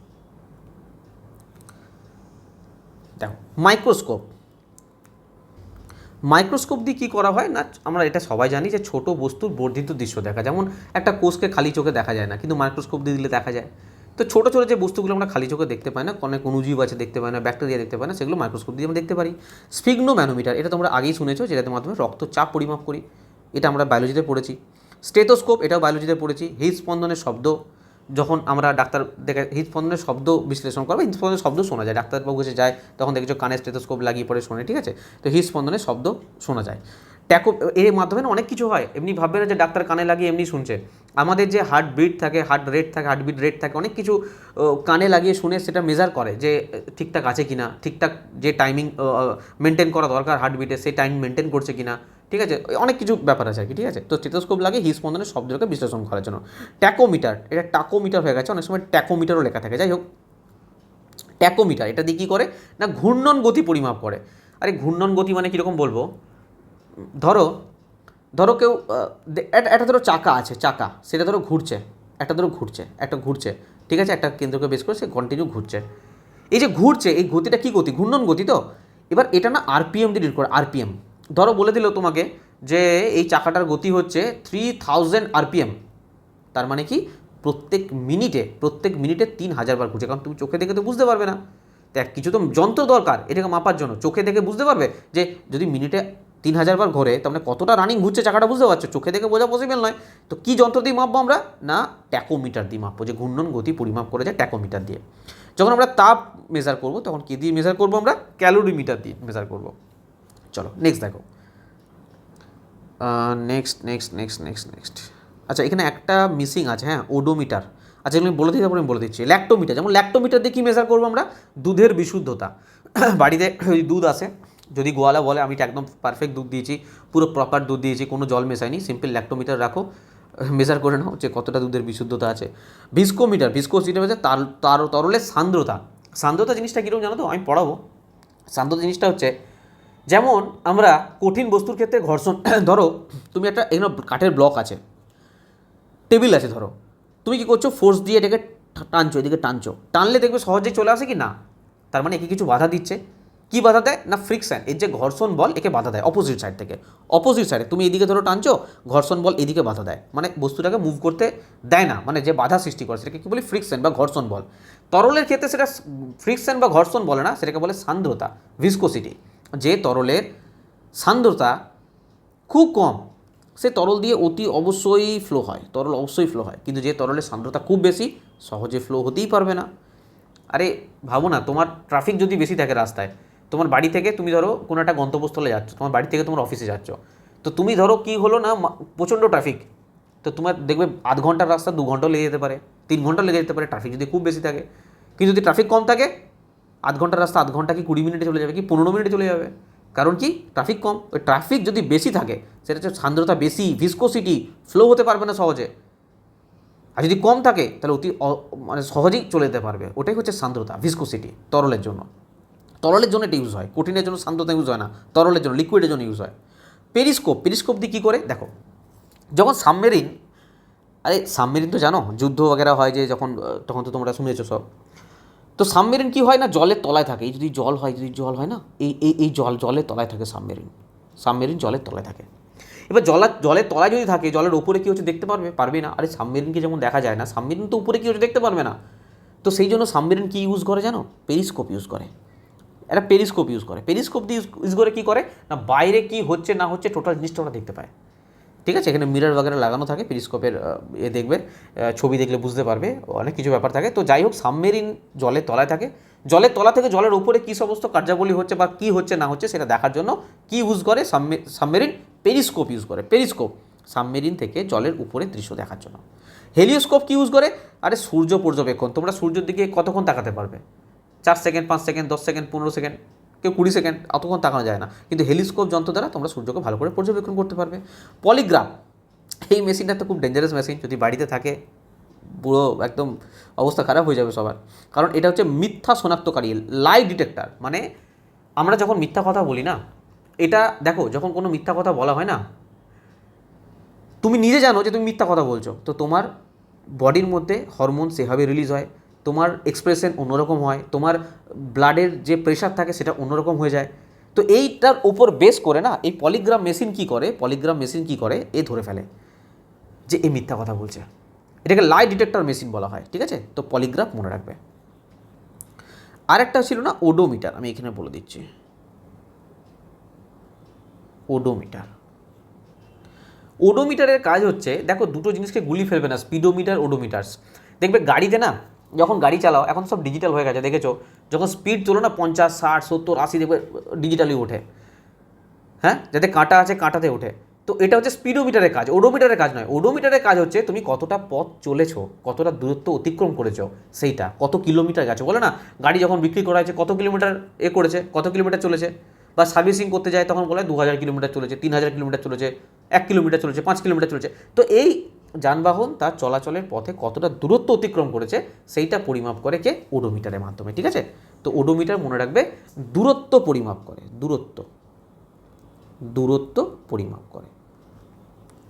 মাইক্রোস্কোপ দিয়ে কী করা হয় না, আমরা এটা সবাই জানি যে ছোট বস্তুর বর্ধিত দৃশ্য দেখা, যেমন একটা কোষকে খালি চোখে দেখা যায় না, কিন্তু মাইক্রোস্কোপ দিয়ে দিলে দেখা যায়। তো ছোটো ছোটো যে বস্তুগুলো আমরা খালি চোখে দেখতে পাই না, অনেক অণুজীব আছে দেখতে পাই না, ব্যাকটেরিয়া দেখতে পাই না, সেগুলো মাইক্রোস্কোপ দিয়ে আমরা দেখতে পারি। স্ফিগনোম্যানোমিটার, এটা তোমরা আগেই শুনেছো, যেটার মাধ্যমে রক্তচাপ পরিমাপ করি, এটা আমরা বায়োলজিতে পড়েছি। স্টেথোস্কোপ, এটাও বায়োলজিতে পড়েছি। হৃদস্পন্দনের শব্দ, যখন আমরা ডাক্তার দেখে হৃদস্পন্দনের শব্দ বিশ্লেষণ করবো, হৃদস্পন্দনের শব্দ শোনা যায়, ডাক্তারবাবু কাছে যায় তখন দেখেছো কানে স্টেথোস্কোপ লাগিয়ে পড়ে শোনে, ঠিক আছে। তো হৃদস্পন্দনের শব্দ শোনা যায়। এর মাধ্যমে অনেক কিছু হয়, এমনি ভাববে না যে ডাক্তার কানে লাগিয়ে এমনি শুনছে। আমাদের যে হার্টবিট থাকে, হার্টবিট রেট থাকে, অনেক কিছু কানে লাগিয়ে শুনে সেটা মেজার করে যে ঠিকঠাক আছে কিনা, ঠিকঠাক যে টাইমিং মেনটেন করা দরকার হার্টবিটে, সেই টাইম মেনটেন করছে কিনা, ঠিক আছে। অনেক কিছু ব্যাপার আছে আর কি, ঠিক আছে। তো স্টেথোস্কোপ লাগে হৃদস্পন্দনের শব্দকে বিশ্লেষণ করার জন্য। এটা টাকোমিটার হয়ে গেছে, অনেক সময় ট্যাকোমিটারও লেখা থাকে। যাই হোক, ট্যাকোমিটার এটা দিয়ে কী করে না, ঘূর্ণন গতি পরিমাপ করে। আরে ঘূর্ণন গতি মানে কীরকম বলবো, ধরো কেউ একটা ধরো চাকা আছে, সেটা ধরো ঘুরছে, একটা ঘুরছে, ঠিক আছে, একটা কেন্দ্রকে বেশ করে সে কন্টিনিউ ঘুরছে। এই যে ঘুরছে, এই গতিটা কী গতি, ঘূর্ণন গতি। তো এবার এটা না আরপিএম দিয়ে ডিল করে, আরপিএম। ধরো বলে দিল তোমাকে যে এই চাকাটার গতি হচ্ছে 3000 আরপিএম, তার মানে কি প্রত্যেক মিনিটে 3000 বার ঘুরছে, কারণ তুমি চোখে দেখে তো বুঝতে পারবে না, দেখ কিছু তো যন্ত্র দরকার এটাকে মাপার জন্য। চোখে দেখে বুঝতে পারবে যে যদি মিনিটে 3000 বার ঘোরে, তার মানে কতটা রানিং ঘুরছে চাকাটা বুঝতে পারছো, চোখে দেখে বোঝা পসিবল নয়। তো কী যন্ত্র দিয়ে মাপবো আমরা? না ট্যাকোমিটার দিয়ে মাপবো, যে ঘূর্ণন গতি পরিমাপ করে যায় ট্যাকোমিটার দিয়ে। যখন আমরা তাপ মেজার করবো তখন কী দিয়ে মেজার করবো? আমরা ক্যালোরিমিটার দিয়ে মেজার করবো। চলো নেক্সট দেখো, নেক্সট। আচ্ছা এখানে একটা মিসিং আছে, হ্যাঁ, ওডোমিটার। আচ্ছা এগুলো আমি বলে দিই, তারপরে আমি বলে দিচ্ছি। ল্যাক্টোমিটার, যেমন ল্যাক্টোমিটার দিয়ে কী মেজার করবো আমরা? দুধের বিশুদ্ধতা। বাড়িতে ওই দুধ আসে, যদি গোয়ালা বলে আমি একদম পারফেক্ট দুধ দিয়েছি, পুরো প্রপার দুধ দিয়েছি, কোনো জল মেশাইনি, সিম্পল ল্যাক্টোমিটার রাখো, মেজার করে নাও যে কতটা দুধের বিশুদ্ধতা আছে। ভিসকোসিটি হচ্ছে তার তরলের সান্দ্রতা। সান্দ্রতা জিনিসটা কীরকম জানো তো? আমি পড়াবো। সান্দ্রতা জিনিসটা হচ্ছে, যেমন আমরা কঠিন বস্তুর ক্ষেত্রে ঘর্ষণ, ধরো তুমি একটা এখানে কাঠের ব্লক আছে, টেবিল আছে, ধরো তুমি কী করছো? ফোর্স দিয়ে এটাকে টানছো, এদিকে টানছো, টানলে দেখবে সহজেই চলে আসে কি না? তার মানে একে কিছু বাধা দিচ্ছে। কি বাধা দেয়? না ফ্রিকশন, এর যে ঘর্ষণ বল একে বাধা দেয় অপোজিট সাইড থেকে। অপোজিট সাইডে তুমি এদিকে ধরো টানছো, ঘর্ষণ বল এদিকে বাধা দেয়, মানে বস্তুটাকে মুভ করতে দেয় না, মানে যে বাধা সৃষ্টি করে সেটাকে কী বলি? ফ্রিকশন বা ঘর্ষণ বল। তরলের ক্ষেত্রে সেটা ফ্রিকশন বা ঘর্ষণ বলে না, সেটাকে বলে সান্দ্রতা, ভিসকোসিটি। যে তরলের সান্দ্রতা খুব কম, সে তরল দিয়ে অতি অবশ্যই ফ্লো হয়, তরল অবশ্যই ফ্লো হয়। কিন্তু যে তরলের সান্দ্রতা খুব বেশি, সহজে ফ্লো হতেই পারবে না। আরে ভাবো না, তোমার ট্রাফিক যদি বেশি থাকে রাস্তায়, তোমার বাড়ি থেকে তুমি ধরো কোনো একটা গন্তব্যস্থলে যাচ্ছ, তোমার বাড়ি থেকে তোমার অফিসে যাচ্ছ, তো তুমি ধরো কী হলো না, প্রচণ্ড ট্রাফিক, তো তোমার দেখবে আধ ঘন্টার রাস্তা 2 ঘন্টাও লেগে যেতে পারে, 3 ঘন্টা লেগে যেতে পারে, ট্রাফিক যদি খুব বেশি থাকে। কিন্তু যদি ট্রাফিক কম থাকে, আধ ঘন্টার রাস্তা আধ ঘন্টা কি 20 মিনিটে চলে যাবে, কি 15 মিনিটে চলে যাবে। কারণ কি? ট্রাফিক কম। ওই ট্রাফিক যদি বেশি থাকে, সেটা হচ্ছে সান্দ্রতা বেশি, ভিসকোসিটি, ফ্লো হতে পারবে না সহজে। আর যদি কম থাকে তাহলে মানে সহজেই চলে যেতে পারবে। ওটাই হচ্ছে সান্দ্রতা, ভিসকোসিটি, তরলের জন্য। তরলের জন্য এটা ইউজ হয়, কঠিনের জন্য সান্দ্রতা ইউজ হয় না, তরলের জন্য, লিকুইডের জন্য ইউজ হয়। পেরিস্কোপ দিয়ে কী করে দেখো, যখন সাবমেরিন, আরে সাবমেরিন তো জানো যুদ্ধ বগেরা হয় যে যখন, তখন তো তোমরা শুনেছো সব। তো সাবমেরিন কী হয় না, জলের তলায় থাকে। এই যদি জল হয় না, এই জলের তলায় থাকে সাবমেরিন জলের তলায় থাকে। এবার জলের তলায় যদি থাকে, জলের ওপরে কী হচ্ছে দেখতে পারবে না। আরে সাবমেরিনকে যেমন দেখা যায় না, সাবমেরিন তো উপরে কী হচ্ছে দেখতে পারবে না। তো সেই জন্য সাবমেরিন কী ইউজ করে জানো? পেরিস্কোপ ইউজ করে। একটা পেরিস্কোপ দিয়ে ইউজ করে কী করে না, বাইরে কী হচ্ছে না হচ্ছে টোটাল জিনিসটা ওরা দেখতে পায়। ঠিক আছে, এখানে মিরর বাগেরা লাগানো থাকে, পেরিস্কোপের দেখবে, ছবি দেখলে বুঝতে পারবে, অনেক কিছু ব্যাপার থাকে। তো যাই হোক, সাবমেরিন জলের তলায় থাকে, জলের তলা থেকে জলের উপরে কী সমস্ত কার্যাবলী হচ্ছে বা কী হচ্ছে না হচ্ছে সেটা দেখার জন্য কী ইউজ করে সাবমেরিন? পেরিস্কোপ ইউজ করে। পেরিস্কোপ সাবমেরিন থেকে জলের উপরে দৃশ্য দেখার জন্য। হেলিওস্কোপ কী ইউজ করে? আরে সূর্য পর্যবেক্ষণ। তোমরা সূর্যের দিকে কতক্ষণ তাকাতে পারবে? 4 সেকেন্ড, 5 সেকেন্ড, 10 সেকেন্ড, 15 সেকেন্ড, কেউ 20 সেকেন্ড, অতক্ষণ তাকানো যায় না। কিন্তু হেলিস্কোপ যন্ত্র দ্বারা তোমরা সূর্যকে ভালো করে পর্যবেক্ষণ করতে পারবে। পলিগ্রাফ, এই মেশিনটা তো খুব ডেঞ্জারাস মেশিন, যদি বাড়িতে থাকে পুরো একদম অবস্থা খারাপ হয়ে যাবে সবার। কারণ এটা হচ্ছে মিথ্যা শনাক্তকারী, লাই ডিটেক্টর। মানে আমরা যখন মিথ্যা কথা বলি না, এটা দেখো, যখন কোনো মিথ্যা কথা বলা হয় না, তুমি নিজে জানো যে তুমি মিথ্যা কথা বলছো, তো তোমার বডির মধ্যে হরমোন সেভাবে রিলিজ হয়, তোমার এক্সপ্রেশন অন্যরকম হয়, তোমার ব্লাডের যে প্রেশার থাকে সেটা অন্যরকম হয়ে যায়। তো এইটার ওপর বেস করে না এই পলিগ্রাফ মেশিন কী করে, এ ধরে ফেলে যে এ মিথ্যা কথা বলছে। এটাকে লাই ডিটেক্টর মেশিন বলা হয়। ঠিক আছে, তো পলিগ্রাফ মনে রাখবে। আরেকটা ছিল না ওডোমিটার, আমি এখানে বলে দিচ্ছি। ওডোমিটারের কাজ হচ্ছে, দেখো দুটো জিনিসকে গুলি ফেলবে না, স্পিডোমিটার, ওডোমিটার্স। দেখবে গাড়িতে না, যখন গাড়ি চালাও, এখন সব ডিজিটাল হয়ে গেছে, দেখেছো? যখন স্পিড চলো না 50, 60, 70, 80, দেখবে ডিজিটালি ওঠে, হ্যাঁ, যাতে কাঁটা আছে কাঁটাতে ওঠে। তো এটা হচ্ছে স্পিডোমিটারের কাজ, ওডোমিটারের কাজ নয়। ওডোমিটারের কাজ হচ্ছে তুমি কতটা পথ চলেছো, কতটা দূরত্ব অতিক্রম করেছো, সেইটা কত কিলোমিটার গেছো। বলে না গাড়ি যখন বিক্রি করা হয়েছে কত কিলোমিটার করেছে, কত কিলোমিটার চলেছে, বা সার্ভিসিং করতে যায় তখন বলে 2000 কিলোমিটার চলেছে, 3000 কিলোমিটার চলেছে, 1 কিলোমিটার চলেছে, 5 কিলোমিটার চলেছে। তো এই যানবাহন তার চলাচলের পথে কতটা দূরত্ব অতিক্রম করেছে সেইটা পরিমাপ করে কে? ওডোমিটারের মাধ্যমে। ঠিক আছে, তো ওডোমিটার মনে রাখবে দূরত্ব পরিমাপ করে, দূরত্ব পরিমাপ করে।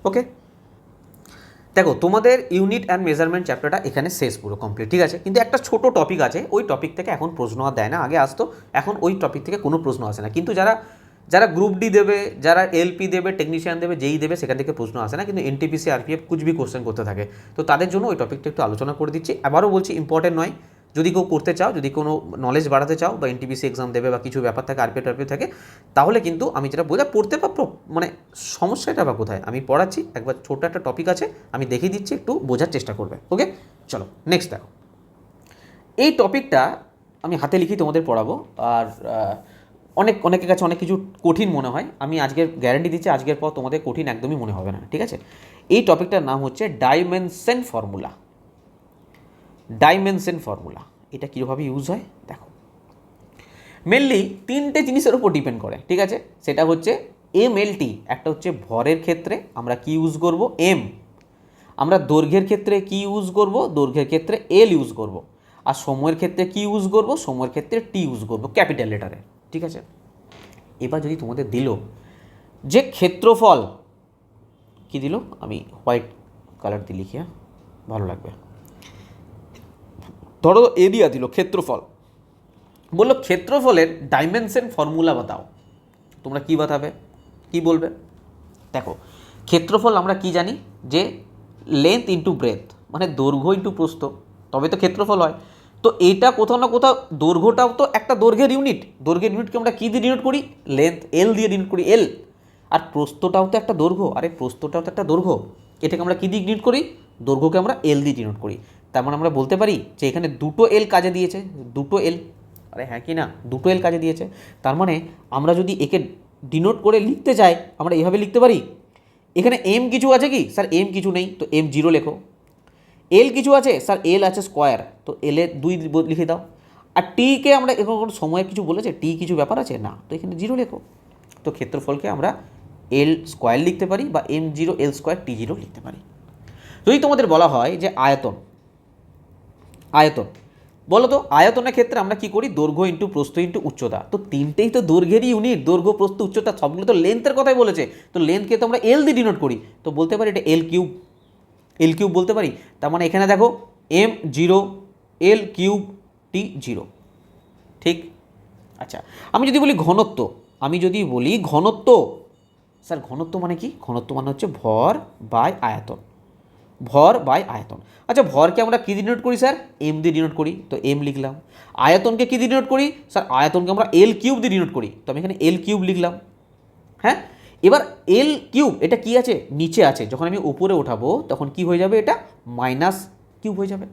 ওকে, দেখো তোমাদের ইউনিট অ্যান্ড মেজারমেন্ট চ্যাপ্টারটা এখানে শেষ, পুরো কমপ্লিট। ঠিক আছে, কিন্তু একটা ছোট টপিক আছে, ওই টপিক থেকে এখন প্রশ্ন আর দেয় না, আগে আসতো, এখন ওই টপিক থেকে কোনো প্রশ্ন আসে না। কিন্তু যারা গ্রুপ ডি দেবে, যারা এলপি দেবে, টেকনিশিয়ান দেবে, যেই দেবে, সেখান থেকে প্রশ্ন আসে না। কিন্তু এনটিপিসি, আরপিএফ কুচবি কোশ্চেন করতে থাকে, তো তাদের জন্য ওই টপিকটা একটু আলোচনা করে দিচ্ছি। আবারও বলছি, ইম্পর্টেন্ট নয়, যদি কেউ করতে চাও, যদি কোনো নলেজ বাড়াতে চাও বা এনটিপিসি এক্সাম দেবে বা কিছু ব্যাপার থাকে, আরপিএফ টারপিএফ থাকে, তাহলে কিন্তু আমি যেটা বোঝা পড়তে বা মানে সমস্যাটা বা কোথায় আমি পড়াচ্ছি, একবার ছোট একটা টপিক আছে আমি দেখিয়ে দিচ্ছি, একটু বোঝার চেষ্টা করবে। ওকে, চলো নেক্সট দেখো। এই টপিকটা আমি হাতে লিখেই তোমাদের পড়াবো, আর অনেকের কাছে অনেক কিছু কঠিন মনে হয়। আমি আজকের গ্যারান্টি দিচ্ছি আজকের পর তোমাদের কঠিন একদমই মনে হবে না, ঠিক আছে। এই টপিকটার নাম হচ্ছে ডাইমেনশন ফর্মুলা। ডাইমেনশন ফর্মুলা এটা কীভাবে ইউজ হয় দেখো। মেনলি তিনটে জিনিসের উপর ডিপেন্ড করে, ঠিক আছে। সেটা হচ্ছে এমএলটি, একটা হচ্ছে ভরের ক্ষেত্রে আমরা কি ইউজ করব এম, আমরা দৈর্ঘ্যের ক্ষেত্রে কি ইউজ করব, দৈর্ঘ্যের ক্ষেত্রে এল ইউজ করব, আর সময়ের ক্ষেত্রে কি ইউজ করব, সময়ের ক্ষেত্রে টি ইউজ করব ক্যাপিটাল লেটারে, ঠিক আছে। এবার যদি তোমাদের দিল যে ক্ষেত্রফল, কি দিল, আমি হোয়াইট কালার দিয়ে লিখিয়া ভালো লাগবে, ধরো এরিয়া দিল ক্ষেত্রফল, বললো ক্ষেত্রফলের ডাইমেনশন ফর্মুলা বাতাও। তোমরা কি বাতাবে, কি বলবে? দেখো ক্ষেত্রফল আমরা কি জানি যে লেন্থ ইন্টু ব্রেথ, মানে দৈর্ঘ্য ইন্টু প্রস্থ, তবে তো ক্ষেত্রফল হয়। তো এইটা কোথাও না কোথাও দৈর্ঘ্যটাও তো একটা দৈর্ঘ্যের ইউনিট, দৈর্ঘ্যের ইউনিটকে আমরা কী দিয়ে ডিনোট করি, লেন্থ এল দিয়ে ডিনোট করি, এল। আর প্রস্থটাও তো একটা দৈর্ঘ্য, আরে প্রস্থটাও তো একটা দৈর্ঘ্য, এটাকে আমরা কী দিয়ে ডিনোট করি, দৈর্ঘ্যকে আমরা এল দিয়ে ডিনোট করি। তার মানে আমরা বলতে পারি যে এখানে দুটো এল কাজে দিয়েছে, দুটো এল, আরে হ্যাঁ কি না, দুটো এল কাজে দিয়েছে। তার মানে আমরা যদি একে ডিনোট করে লিখতে চাই আমরা এইভাবে লিখতে পারি। এখানে এম কিছু আছে কি, স্যার এম কিছু নেই, তো এম জিরো লেখো। এল কিছু আছে, স্যার এল আছে স্কোয়ার, তো এলে 2 লিখে দাও। আর টিকে আমরা এখন কোনো সময় কিছু বলেছে, টি কিছু ব্যাপার আছে না, তো এখানে জিরো লেখো। তো ক্ষেত্রফলকে আমরা এল স্কোয়ার লিখতে পারি বা M zero L square T zero লিখতে পারি। যদি তোমাদের বলা হয় যে আয়তন, আয়তন বলো তো, আয়তনের ক্ষেত্রে আমরা কি করি, দৈর্ঘ্য ইন্টু প্রস্থ ইন্টু উচ্চতা। তো তিনটেই তো দৈর্ঘ্যেরই ইউনিট, দৈর্ঘ্য প্রস্থ উচ্চতা সবগুলো তো লেন্থের কথাই বলেছে, তো লেন্থকে তো আমরা এল দিয়ে ডিনোট করি, তো বলতে পারি এটা এল কিউব, এল কিউব বলতে পারি। তার মানে এখানে দেখো M zero L cube T zero, ঠিক। আচ্ছা আমি যদি বলি ঘনত্ব, আমি যদি বলি ঘনত্ব, স্যার ঘনত্ব মানে কি, ঘনত্ব মানে হচ্ছে ভর বাই আয়তন, ভর বাই আয়তন। আচ্ছা ভরকে আমরা কী দিয়ে ডিনোট করি, স্যার এম দিয়ে ডিনোট করি, তো এম লিখলাম। আয়তনকে কী দিয়ে ডিনোট করি, স্যার আয়তনকে আমরা এল কিউব দিয়ে ডিনোট করি, তো আমি এখানে এল কিউব লিখলাম। হ্যাঁ, এবার এল কিউব এটা কি আছে, নিচে আছে, যখন আমি উপরে ওঠাবো তখন কি হয়ে যাবে, এটা মাইনাস কিউব হয়ে যাবে,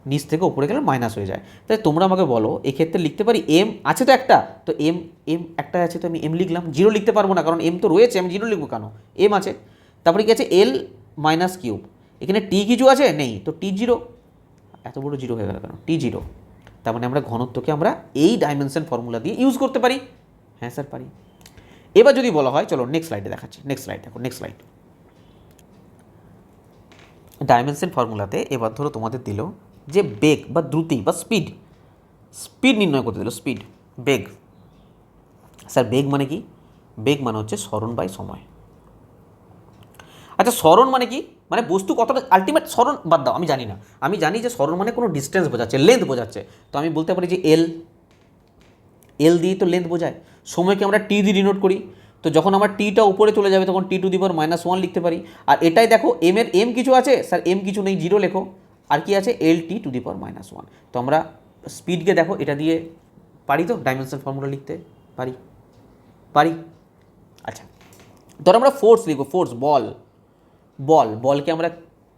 নিচ থেকে উপরে গেলে মাইনাস হয়ে যায়। তাই তোমরা আমাকে বলো এক্ষেত্রে লিখতে পারি এম আছে তো একটা, তো এম এম একটা আছে, তো আমি এম লিখলাম। জিরো লিখতে পারবো না কারণ এম তো রয়েছে, আমি জিরো লিখবো কেন, এম আছে। তারপরে কি আছে এল মাইনাস কিউব, এখানে টি কিছু আছে নেই, তো টি জিরো, এত বড় জিরো হয়ে গেল কেন, টি জিরো। তার মানে আমরা ঘনত্বকে আমরা এই ডাইমেনশন ফর্মুলা দিয়ে ইউজ করতে পারি। হ্যাঁ স্যার পারি। এবার যদি বলা হয়, চলো নেক্সট স্লাইডে দেখাচ্ছি, নেক্সট স্লাইড দেখো, নেক্সট স্লাইড। ডাইমেনশন ফর্মুলাতে এবার ধরো তোমাদের দিল যে বেগ বা দ্রুতি বা স্পিড, স্পিড নির্ণয় করতে দিল, স্পিড, বেগ। স্যার বেগ মানে কি, বেগ মানে হচ্ছে সরণ বাই সময়। আচ্ছা সরণ মানে কি, মানে বস্তু কতটা আলটিমেট সরণ বাদ দাও, আমি জানি না, আমি জানি যে সরণ মানে কোনো ডিস্টেন্স বোঝাচ্ছে, লেন্থ বোঝাচ্ছে, তো আমি বলতে পারি যে এল, এল দিয়ে তো লেন্থ বোঝায়। সময়কে আমরা টি দিয়ে ডিনোট করি, তো যখন আমার টিটা উপরে চলে যাবে তখন টি টু দি পাওয়ার -1 লিখতে পারি। আর এটাই দেখো এম এর এম কিছু আছে, স্যার এম কিছু নেই, জিরো লেখো। আর কি আছে এল টি টু দি পাওয়ার -1। তো আমরা স্পিডকে দেখো এটা দিয়ে পারি, তো ডাইমেনশন ফর্মুলা লিখতে পারি, পারি। আচ্ছা ধরো আমরা ফোর্স লিখবো, ফোর্স বল, বল, বলকে আমরা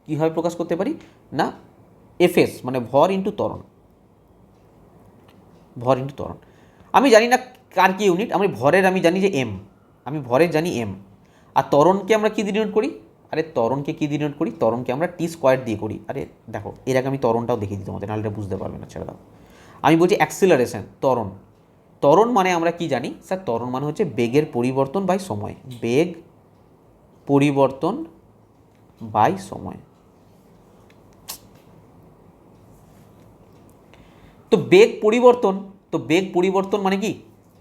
কীভাবে প্রকাশ করতে পারি না, এফএস মানে ভর ইন্টু ত্বরণ, ভর ইন্টু ত্বরণ। আমি জানি না কার কি ইউনিট, আমি ভরের আমি জানি যে এম, আমি ভরের জানি এম। আর ত্বরণকে আমরা কী দিয়ে ডিনোট করি, আরে ত্বরণকে কী দিয়ে ডিনোট করি, ত্বরণকে আমরা টি স্কোয়ার দিয়ে করি। আরে দেখো এর আগে আমি ত্বরণটাও দেখিয়ে দিই তোমাদের, নাহলে বুঝতে পারবে না, ছেড়ে দাও। আমি বলছি অ্যাক্সিলারেশন, ত্বরণ, ত্বরণ মানে আমরা কি জানি, স্যার ত্বরণ মানে হচ্ছে বেগের পরিবর্তন বাই সময়, বেগ পরিবর্তন বাই সময়। তো বেগ পরিবর্তন, তো বেগ পরিবর্তন মানে কি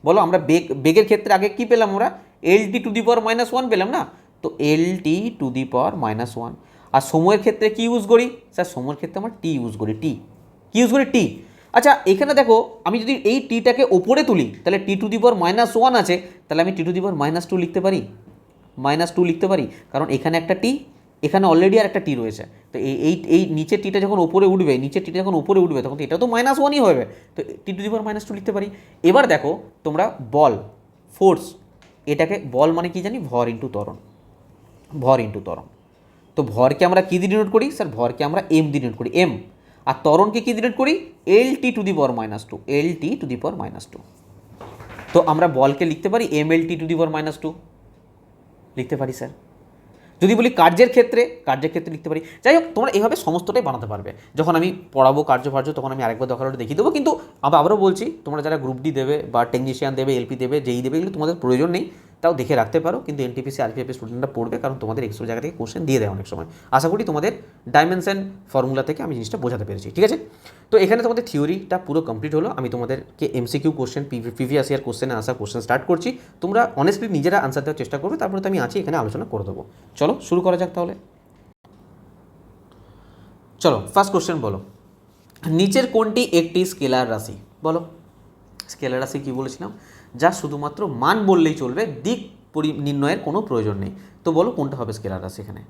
বলো, আমরা বেগের ক্ষেত্রে আগে কি পেলাম, আমরা এল টি টু দি পাওয়ার -1 পেলাম না, তো এল টি টু দি পাওয়ার -1। আর সময়ের ক্ষেত্রে কি ইউজ করি, স্যার সময়ের ক্ষেত্রে আমরা টি ইউজ করি, টি কি ইউজ করি, টি। আচ্ছা এখানে দেখো আমি যদি এই টিটাকে ওপরে তুলি তাহলে টি টু দি পাওয়ার -1 আছে, তাহলে আমি টি টু দি পাওয়ার -2 লিখতে পারি, -2 লিখতে পারি, কারণ এখানে একটা টি এখানে অলরেডি আর একটা টি রয়েছে, তো এই নিচের টিটা যখন ওপরে উঠবে, নিচের টিটা যখন ওপরে উঠবে তখন তো এটা তো -1ই হবে, তো টি⁻⁻2 লিখতে পারি। এবার দেখো তোমরা বল, ফোর্স, এটাকে বল মানে কি জানি, ভর ইন্টু ত্বরণ, ভর ইন্টু ত্বরণ। তো ভরকে আমরা কী দিয়ে ডিনোট করি স্যার, ভরকে আমরা এম দিয়ে ডিনোট করি, এম। আর ত্বরণকে কী ডিনোট করি, LT⁻², LT⁻²। তো আমরা বলকে লিখতে পারি MLT⁻², লিখতে পারি স্যার। যদি বলি কার্যের ক্ষেত্রে লিখতে পারি। যাই হোক, তোমরা এইভাবে সমস্তটাই বানাতে পারবে। যখন আমি পড়াবো কার্যভার্য তখন আমি আরেকবার দরকার হলে দেখিয়ে দেবো, কিন্তু আবারও বলছি, তোমরা যারা গ্রুপ ডি দেবে বা টেকনিশিয়ান দেবে, এলপি দেবে, যেই দেবে, এগুলো তোমাদের প্রয়োজন নেই, তাও দেখে রাখতে পারো, কিন্তু এনটিপিসি আরপিএফের স্টুডেন্টরা পড়বে, কারণ তোমাদের এক্সট্রা জায়গা থেকে কোশ্চেন দিয়ে দেয় অনেক সময়। আশা করি তোমাদের ডাইমেনশন ফর্মুলা থেকে আমি জিনিসটা বোঝাতে পেরেছি, ঠিক আছে। তো এখানে তোমাদের থিওরিটা পুরো কমপ্লিট হলো। আমি তোমাদেরকে এমসিকিউ কোশ্চেন, প্রিভিয়াস ইয়ার কোশ্চেনে আসা কোশ্চেন স্টার্ট করছি। তোমরা অনেস্টলি নিজেরা আনসার দেওয়ার চেষ্টা করবে, তারপরে তো আমি আছি এখানে আলোচনা করে দেবো। চলো শুরু করা যাক তাহলে। চলো ফার্স্ট কোশ্চেন বলো, নিচের কোনটি একটি স্কেলার রাশি? বলো, স্কেলার রাশি কী বলেছিলাম, যা শুধুমাত্র মান বললেই চলবে, দিক নির্ণয়ের কোনো প্রয়োজন নেই। তো বলো কোনটা হবে স্কেলার রাশি এখানে?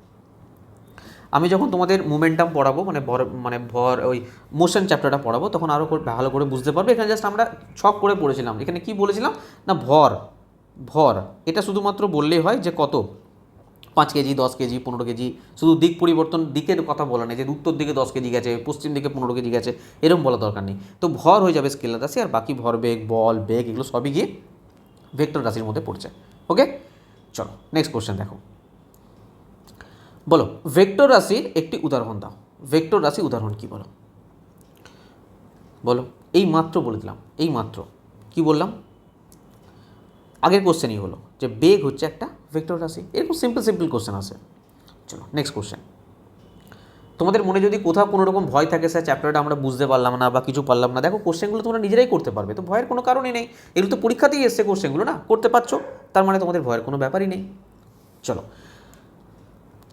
আমি যখন তোমাদের মোমেন্টাম পড়াবো, মানে ভর ওই মোশন চ্যাপ্টারটা পড়াবো, তখন আরও ভালো করে বুঝতে পারবে। এখানে জাস্ট আমরা ছক করে পড়েছিলাম। এখানে কি বলেছিলাম না, ভর এটা শুধুমাত্র বললেই হয় যে কত, 5 কেজি, 10 কেজি, 15 কেজি, শুধু দিক পরিবর্তন, দিকের কথা বলা নেই যে উত্তর দিকে 10 কেজি গেছে, পশ্চিম দিকে 15 কেজি গেছে, এরকম বলা দরকার নেই। তো ভর হয়ে যাবে স্কেলার রাশি, আর বাকি ভর বেগ, বল, বেগ, এগুলো সবই গিয়ে ভেক্টর রাশির মধ্যে পড়ছে। ওকে, চলো নেক্সট কোশ্চেন দেখো। বলো ভেক্টর রাশির একটি উদাহরণ দাও। ভেক্টর রাশি উদাহরণ কি বলো? বলো, এই মাত্র বলে দিলাম, এই মাত্র কি বললাম, আগের কোশ্চেনই হলো যে বেগ হচ্ছে একটা ভেক্টর রাশি। এরকম সিম্পল কোশ্চেন আছে। চলো নেক্সট কোশ্চেন। তোমাদের মনে যদি কোথাও কোনো রকম ভয় থাকে, স্যার চ্যাপ্টারটা আমরা বুঝতে পারলাম না বা কিছু পারলাম না, দেখো কোশ্চেনগুলো তোমরা নিজেরাই করতে পারবে, তো ভয়ের কোনো কারণই নেই। এগুলো তো পরীক্ষাতেই এসছে কোশ্চেনগুলো, না করতে পারছো, তার মানে তোমাদের ভয়ের কোনো ব্যাপারই নেই। চলো,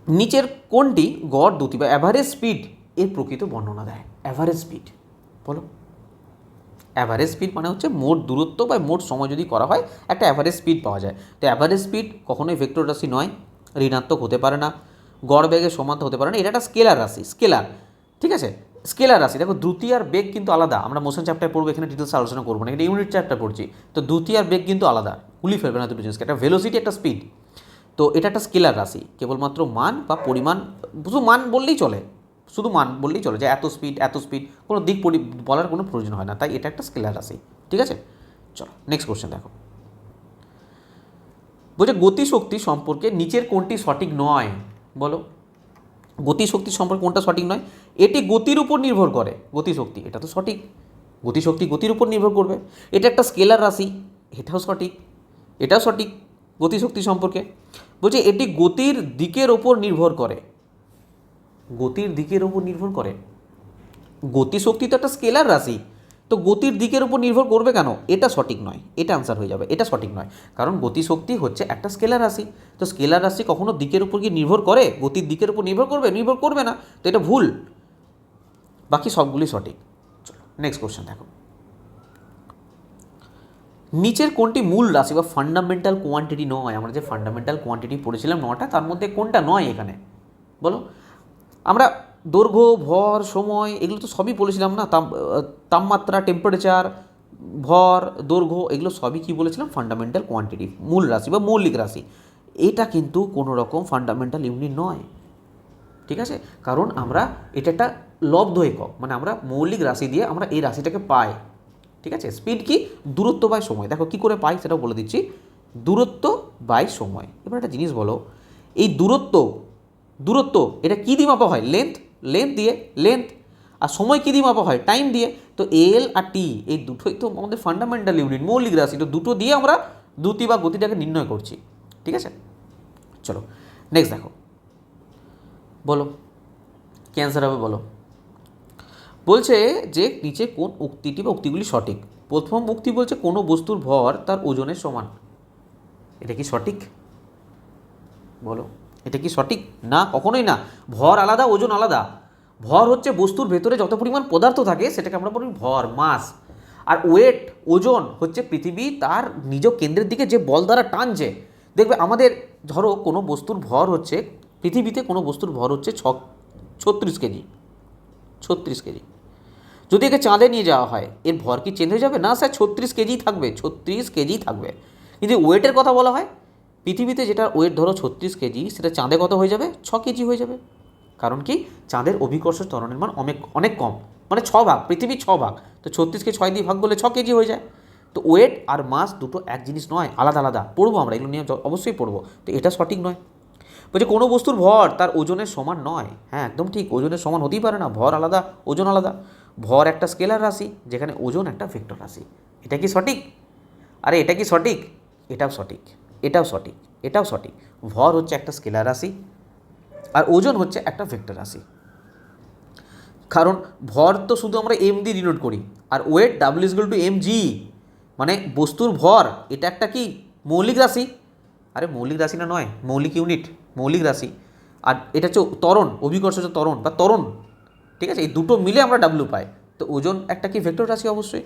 নিচের কোনটি গড় দ্রুতি বা অ্যাভারেজ স্পিড এর প্রকৃত বর্ণনা দেয়? অ্যাভারেজ স্পিড বলো। অ্যাভারেজ স্পিড মানে হচ্ছে মোট দূরত্ব বা মোট সময় যদি করা হয় একটা অ্যাভারেজ স্পিড পাওয়া যায়। তো অ্যাভারেজ স্পিড কখনোই ভেক্টর রাশি নয়, ঋণাত্মক হতে পারে না, গড় বেগের সমান হতে পারে না, এটা একটা স্কেলার রাশি, স্কেলার, ঠিক আছে, স্কেলার রাশি। দেখো দ্রুতি আর বেগ কিন্তু আলাদা, আমরা মোশন চ্যাপ্টার পড়বো, এখানে ডিটেলস আলোচনা করবো না, এটা ইউনিট চ্যাপ্টার পড়ছি। তো দ্রুতি আর বেগ কিন্তু আলাদা, গুলি ফেলবে না দুটো জিনিসকে, একটা ভেলোসিটি, একটা স্পিড। তো এটা একটা স্কেলার রাশি, কেবলমাত্র মান বা পরিমাণ, শুধু মান বললেই চলে, শুধু মান বললেই চলে যে এত স্পিড, কোনো দিক বলার কোনো প্রয়োজন হয় না, তাই এটা একটা স্কেলার রাশি, ঠিক আছে। চলো নেক্সট কোশ্চেন দেখো। বলছে গতিশক্তি সম্পর্কে নিচের কোনটি সঠিক নয়? বলো, গতিশক্তি সম্পর্কে কোনটা সঠিক নয়? এটি গতির উপর নির্ভর করে, গতিশক্তি, এটা তো সঠিক, গতিশক্তি গতির উপর নির্ভর করবে। এটা একটা স্কেলার রাশি, এটাও সঠিক, এটাও সঠিক গতিশক্তি সম্পর্কে। বলছে এটি গতির দিকের ওপর নির্ভর করে, গতির দিকের ওপর নির্ভর করে। গতিশক্তি তো একটা স্কেলার রাশি, তো গতির দিকের উপর নির্ভর করবে কেন? এটা সঠিক নয়, এটা আনসার হয়ে যাবে, এটা সঠিক নয়, কারণ গতিশক্তি হচ্ছে একটা স্কেলার রাশি। তো স্কেলার রাশি কখনো দিকের উপর কি নির্ভর করে? গতির দিকের উপর নির্ভর করবে? নির্ভর করবে না, তো এটা ভুল, বাকি সবগুলি সঠিক। চলো নেক্সট কোশ্চেন দেখো। নিচের কোনটি মূল রাশি বা ফান্ডামেন্টাল কোয়ান্টিটি নয়? আমরা যে ফান্ডামেন্টাল কোয়ান্টিটি পড়েছিলাম 9টা, তার মধ্যে কোনটা নয় এখানে? বলো, আমরা দৈর্ঘ্য, ভর, সময়, এগুলো তো সবই বলেছিলাম না, তাপমাত্রা, টেম্পারেচার, ভর, দৈর্ঘ্য, এগুলো সবই কি বলেছিলাম? ফান্ডামেন্টাল কোয়ান্টিটি, মূল রাশি বা মৌলিক রাশি। এটা কিন্তু কোনো রকম ফান্ডামেন্টাল ইউনিট নয়, ঠিক আছে, কারণ আমরা এটা একটা লব্ধ একক, মানে আমরা মৌলিক রাশি দিয়ে আমরা এই রাশিটাকে পাই, ঠিক আছে। স্পিড কি? দূরত্ব বাই সময়। দেখো কি করে পাই সেটাও বলে দিচ্ছি, দূরত্ব বাই সময়। এবার একটা জিনিস বলো, এই দূরত্ব এটা কী দিয়ে মাপা হয়? লেন্থ দিয়ে, আর সময় কী দিয়ে মাপা হয়? টাইম দিয়ে। তো এল আর টি এই দুটোই তো আমাদের ফান্ডামেন্টাল ইউনিট, মৌলিক রাশি, তো দুটো দিয়ে আমরা দ্রুতি বা গতিটাকে নির্ণয় করছি, ঠিক আছে। চলো নেক্সট দেখো, বলো কি অ্যান্সার হবে বলো। বলছে যে নিচে কোন উক্তিটি বা উক্তিগুলি সঠিক? প্রথম উক্তি বলছে কোনো বস্তুর ভর তার ওজনের সমান, এটা কি সঠিক? বলো, এটা কি সঠিক? না, কখনোই না। ভর আলাদা, ওজন আলাদা। ভর হচ্ছে বস্তুর ভেতরে যত পরিমাণ পদার্থ থাকে সেটাকে আমরা বলি ভর, মাস। আর ওয়েট, ওজন হচ্ছে পৃথিবী তার নিজ কেন্দ্রের দিকে যে বল দ্বারা টানছে। দেখবে আমাদের, ধরো কোনো বস্তুর ভর হচ্ছে পৃথিবীতে কোনো বস্তুর ভর হচ্ছে 36 কেজি, 36 কেজি। যদি একে চাঁদে নিয়ে যাওয়া হয় এর ভর কি চেঞ্জ হয়ে যাবে? না স্যার, 36 কেজিই থাকবে, 36 কেজিই থাকবে। কিন্তু ওয়েটের কথা বলা হয়, পৃথিবীতে যেটা ওয়েট ধরো 36 কেজি, সেটা চাঁদে কত হয়ে যাবে? 6 কেজি হয়ে যাবে। কারণ কি? চাঁদের অভিকর্ষ ত্বরণের মান অনেক অনেক কম, মানে 6 ভাগ, পৃথিবীর 6 ভাগ। তো 36কে 6 দিয়ে ভাগ করলে 6 কেজি হয়ে যায়। তো ওয়েট আর মাস দুটো এক জিনিস নয়, আলাদা আলাদা। পড়বো আমরা এগুলো নিয়ে, অবশ্যই পড়বো। তো এটা সঠিক নয়। বলছে কোনো বস্তুর ভর তার ওজনের সমান নয়। হ্যাঁ, একদম ঠিক, ওজনের সমান হতেই পারে না। ভর আলাদা, ওজন আলাদা। ভর একটা স্কেলার রাশি, যেখানে ওজন একটা ভেক্টর রাশি। এটা কি সঠিক? আরে এটা কি সঠিক? এটাও সঠিক, এটাও সঠিক, এটাও সঠিক। ভর হচ্ছে একটা স্কেলার রাশি, আর ওজন হচ্ছে একটা ভেক্টর রাশি। কারণ ভর তো শুধু আমরা এম দিয়ে ডিনোট করি, আর ওয়েট W=mg, মানে বস্তুর ভর এটা একটা কি মৌলিক রাশি। আরে মৌলিক রাশি না, নয় মৌলিক ইউনিট, মৌলিক রাশি। আর এটা হচ্ছে ত্বরণ, অভিকর্ষ হচ্ছে ত্বরণ বা ত্বরণ, ঠিক আছে? এই দুটো মিলে আমরা ডাব্লিউ পাই। তো ওজন একটা কি ভেক্টর রাশি অবশ্যই।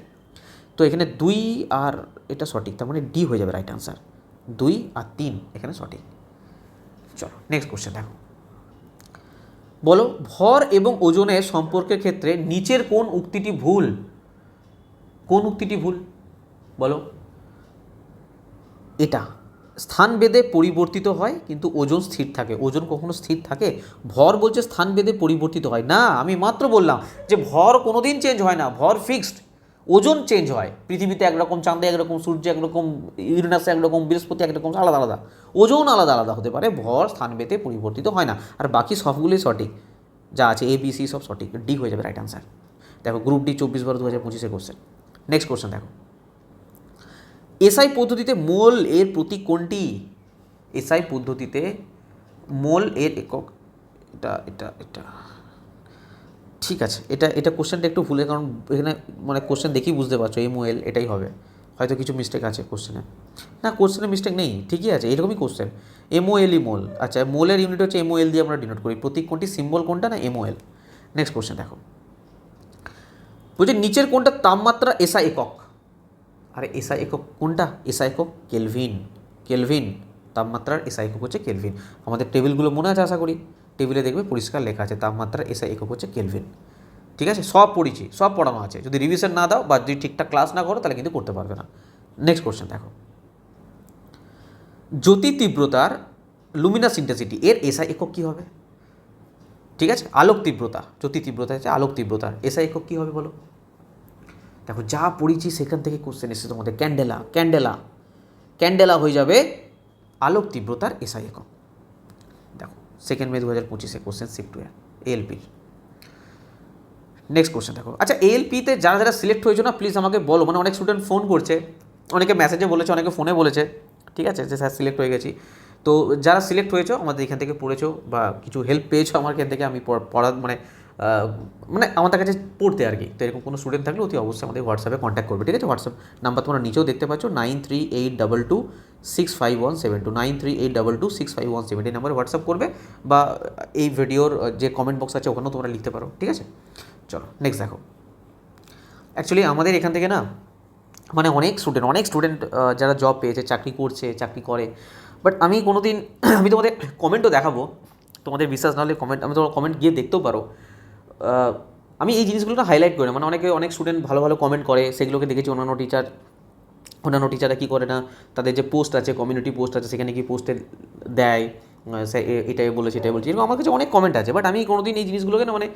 তো এখানে 2 আর এটা সঠিক, তার মানে ডি হয়ে যাবে রাইট আনসার। 2 আর 3 এখানে সঠিক। চলো নেক্সট কোশ্চেন দেখো। বলো, ভর এবং ওজনের সম্পর্কের ক্ষেত্রে নিচের কোন উক্তিটি ভুল? কোন উক্তিটি ভুল বলো? এটা স্থানভেদে পরিবর্তিত হয় কিন্তু ওজন স্থির থাকে। ওজন কখনো স্থির থাকে? ভর বলছে স্থানভেদে পরিবর্তিত হয় না। আমি মাত্র বললাম যে ভর কোনোদিন চেঞ্জ হয় না, ভর ফিক্সড। ওজন চেঞ্জ হয়, পৃথিবীতে একরকম, চাঁদে একরকম, সূর্যে একরকম, ইউরেনাসে একরকম, বৃহস্পতি একরকম, আলাদা আলাদা। ওজন আলাদা আলাদা হতে পারে, ভর স্থানভেদে পরিবর্তিত হয় না। আর বাকি সবগুলোই সঠিক, যা আছে এ বি সি সব সঠিক, ডি হয়ে যাবে রাইট আনসার। দেখো group D 24/12/2025 question. Next question দেখো। এসআই পদ্ধতিতে মোল এর প্রতীক কোনটি? এসআই পদ্ধতিতে মোল এর একক, এটা এটা এটা ঠিক আছে। এটা এটা কোশ্চেনটা একটু ভুলে, কারণ এখানে মানে কোশ্চেন দেখেই বুঝতে পারছো MOL এটাই হবে। হয়তো কিছু মিস্টেক আছে কোশ্চেনে। না, কোশ্চেনে মিস্টেক নেই, ঠিকই আছে, এরকমই কোশ্চেন। MOLই মোল। আচ্ছা, মোলের ইউনিট হচ্ছে MOL দিয়ে আমরা ডিনোট করি। প্রতীক কোনটি, সিম্বল কোনটা? না MOL। নেক্সট কোশ্চেন দেখো। বলছে নিচের কোনটা তাপমাত্রা এসআই একক? আরে এসআই একক কোনটা? এসআই একক কেলভিন। কেলভিন, তাপমাত্রার এসআই একক হচ্ছে কেলভিন। আমাদের টেবিলগুলো মনে আছে আশা করি, টেবিলে দেখবে পরিষ্কার লেখা আছে তাপমাত্রার এসআই একক হচ্ছে কেলভিন। ঠিক আছে, সব পড়েছি, সব পড়ানো আছে। যদি রিভিশন না দাও বা যদি ঠিকঠাক ক্লাস না করো তাহলে কিন্তু করতে পারবে না। নেক্সট কোশ্চেন দেখো। জ্যোতি তীব্রতার লুমিনাস ইন্টেন্সিটি এর এসআই একক কী হবে? ঠিক আছে, আলোক তীব্রতা, জ্যোতি তীব্রতা হচ্ছে আলোক তীব্রতার এসআই একক কী হবে বলো? দেখো যা পড়েছি সেখান থেকে কোশ্চেন এসেছে তোমাদের। ক্যান্ডেলা, ক্যান্ডেলা, ক্যান্ডেলা হয়ে যাবে আলোক তীব্রতার এসআই একক। দেখো 2 মে 2025 কোশ্চেন শিফট হয়ে ALP। নেক্সট কোশ্চেন দেখো। আচ্ছা, ALPতে যারা যারা সিলেক্ট হয়েছো না, প্লিজ আমাকে বলো। মানে অনেক স্টুডেন্ট ফোন করছে, অনেকে মেসেজে বলেছে, অনেকে ফোনে বলেছে, ঠিক আছে, যে স্যার সিলেক্ট হয়ে গেছি। তো যারা সিলেক্ট হয়েছো, আমাদের এখান থেকে পড়েছো বা কিছু হেল্প পেয়েছো আমার এখান থেকে, আমি পড়া মানে মানে আমাদের কাছে পড়তে আর কি। তো এরকম কোনো স্টুডেন্ট থাকলে অতি অবশ্যই আমাদের হোয়াটসঅ্যাপে কন্ট্যাক্ট করবে, ঠিক আছে? হোয়াটসঅ্যাপ নাম্বার তোমরা নিচেও দেখতে পাচ্ছ, 9382265172, 9382265172 এই নাম্বারে হোয়াটসঅ্যাপ করবে, বা এই ভিডিওর যে কমেন্ট বক্স আছে ওখানেও তোমরা লিখতে পারো, ঠিক আছে? চলো নেক্সট দেখো। অ্যাকচুয়ালি আমাদের এখান থেকে না, মানে অনেক স্টুডেন্ট যারা জব পেয়েছে, চাকরি করছে, চাকরি করে, বাট আমি কোনো দিন আমি তোমাদের কমেন্টও দেখাবো, তোমাদের বিশ্বাস না হলে কমেন্ট, আমি তোমার কমেন্ট গিয়ে দেখতেও পারো। আমি এই জিনিসগুলো না হাইলাইট করি, মানে অনেক স্টুডেন্ট ভালো ভালো কমেন্ট করে, সেগুলোকে দেখেছি। অন্যান্য টিচাররা কী করে না, তাদের যে পোস্ট আছে, কমিউনিটি পোস্ট আছে, সেখানে কি পোস্টে দেয় এটাই বলেছে, এটাই বলছে, এরকম আমার কাছে অনেক কমেন্ট আছে। বাট আমি কোনোদিন এই জিনিসগুলোকে না, মানে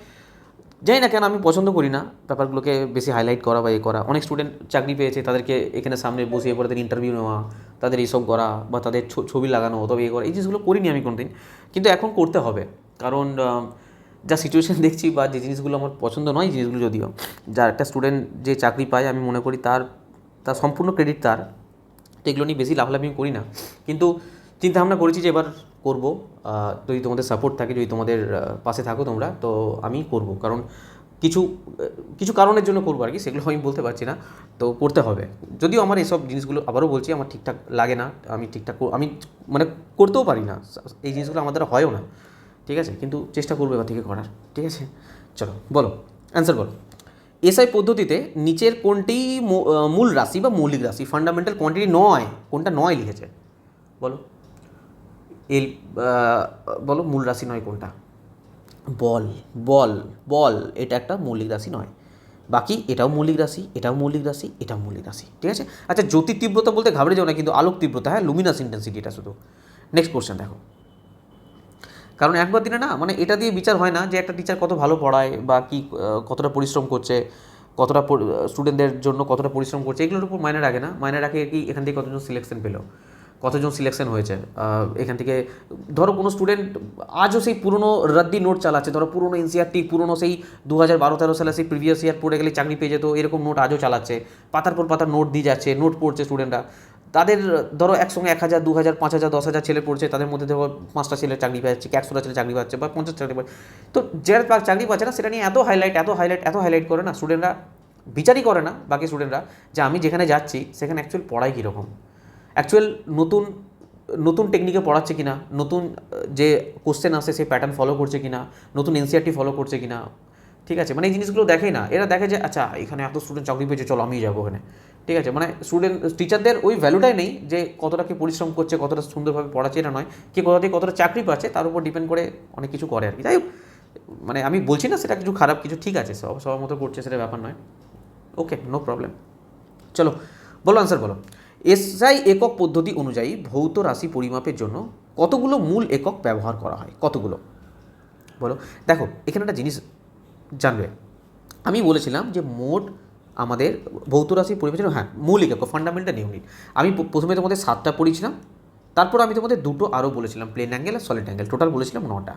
জানি না কেন আমি পছন্দ করি না ব্যাপারগুলোকে বেশি হাইলাইট করা বা করা। অনেক স্টুডেন্ট চাকরি পেয়েছে, তাদেরকে এখানে সামনে বসিয়ে পরে তাদের ইন্টারভিউ নেওয়া, তাদের এইসব করা, বা তাদের ছবি লাগানো, তবে করা, এই জিনিসগুলো করিনি আমি কোনোদিন, কিন্তু এখন করতে হবে। কারণ যা সিচুয়েশান দেখছি বা যে জিনিসগুলো আমার পছন্দ নয়, জিনিসগুলো যদিও যার একটা স্টুডেন্ট যে চাকরি পায়, আমি মনে করি তার সম্পূর্ণ ক্রেডিট তার। তো এগুলো নিয়ে বেশি লাফালাফি আমি করি না, কিন্তু চিন্তা ভাবনা করেছি যে এবার করব। যদি তোমাদের সাপোর্ট থাকে, যদি তোমাদের পাশে থাকো তোমরা, তো আমি করব। কারণ কিছু কারণের জন্য করবো আর কি, সেগুলো আমি বলতে পারছি না, তো করতে হবে। যদিও আমার এইসব জিনিসগুলো, আবারও বলছি, আমার ঠিকঠাক লাগে না, আমি মানে করতেও পারি না, এই জিনিসগুলো আমার দ্বারা হয়ও না, ঠিক আছে? কিন্তু চেষ্টা করবো এবার থেকে করার, ঠিক আছে? চলো বলো, অ্যান্সার বলো। এসআই পদ্ধতিতে নিচের কোনটি মূল রাশি বা মৌলিক রাশি, ফান্ডামেন্টাল কোয়ান্টিটি নয়? কোনটা নয় লিখেছে বলো? এল বলো মূল রাশি নয় কোনটা? বল বল বল, এটা একটা মৌলিক রাশি নয়। বাকি এটাও মৌলিক রাশি, এটাও মৌলিক রাশি, এটাও মৌলিক রাশি, ঠিক আছে। আচ্ছা, জ্যোতির তীব্রতা বলতে ঘাবড়ে যাও না, কিন্তু আলোক তীব্রতা, হ্যাঁ, লুমিনাস ইন্টেন্সিটি এটা শুধু। নেক্সট কোশ্চেন দেখো, কারণ একবার দিনে না মানে এটা দিয়ে বিচার হয় না যে একটা টিচার কত ভালো পড়ায় বা কি কতটা পরিশ্রম করছে, কতটা স্টুডেন্টদের জন্য কতটা পরিশ্রম করছে, এগুলোর উপর মাইনে রাখে না। মাইনে রাখে কি এখান থেকে কতজন সিলেকশন পেলো, কতজন সিলেকশন হয়েছে এখান থেকে। ধরো কোনো স্টুডেন্ট আজও সেই পুরনো রাদ্দি নোট চালাচ্ছে, ধরো পুরনো এনসিআরটি, পুরনো সেই 2012-13 সালে সেই প্রিভিয়াস ইয়ার পড়ে গেলে চাকরি পেয়ে যেত, এরকম নোট আজও চালাচ্ছে, পাতার পর পাতার নোট দিয়ে যাচ্ছে, নোট পড়ছে স্টুডেন্টরা। তাদের ধরো একসঙ্গে 1000, 2000, 5000, 10,000 ছেলে পড়ছে, তাদের মধ্যে ধরো 5টা ছেলে চাকরি পাচ্ছে, 100টা ছেলে চাকরি পাচ্ছে বা 50 চাকরি পাচ্ছে। তো যারা চাকরি পাচ্ছে না সেটা নিয়ে এত হাইলাইট করে না স্টুডেন্টরা, বিচারই করে না বাকি স্টুডেন্টরা যে আমি যেখানে যাচ্ছি সেখানে অ্যাকচুয়াল পড়াই কীরকম, অ্যাকচুয়াল নতুন নতুন টেকনিকে পড়াচ্ছে কিনা, নতুন যে কোশ্চেন আসে সেই প্যাটার্ন ফলো করছে কিনা, নতুন এনসিআরটি ফলো করছে কিনা, ঠিক আছে। মানে এই জিনিসগুলো দেখেই না, এরা দেখে যে আচ্ছা এখানে এত স্টুডেন্ট চাকরি পেয়েছে, চলো আমিই যাবো ওখানে, ঠিক আছে। মানে টিচারদের ওই ভ্যালুটাই নেই যে কতটা কি পরিশ্রম করছে, কতটা সুন্দরভাবে পড়াচ্ছে, এটা নয়, কি কোথা থেকে কতটা চাকরি পাচ্ছে তার উপর ডিপেন্ড করে অনেক কিছু করে আর কি। যাই হোক, মানে আমি বলছি না সেটা কিছু খারাপ, কিছু ঠিক আছে, সবার মতো করছে সেটা ব্যাপার নয়, ওকে, নো প্রবলেম। চলো বলো, আনসার বলো। এসআই একক পদ্ধতি অনুযায়ী ভৌত রাশি পরিমাপের জন্য কতগুলো মূল একক ব্যবহার করা হয়? কতগুলো বলো। দেখো এখানে একটা জিনিস জানবে, আমি বলেছিলাম যে মোট আমাদের ভৌত রাশি পরিমাপের জন্য, হ্যাঁ, মৌলিক একক, ফান্ডামেন্টাল ইউনিট। আমি প্রথমে তোমাদের 7টা পড়িয়েছিলাম, তারপর আমি তোমাদের 2টো আরও বলেছিলাম, প্লেন অ্যাঙ্গেল আর সলিড অ্যাঙ্গেল, টোটাল বলেছিলাম 9টা।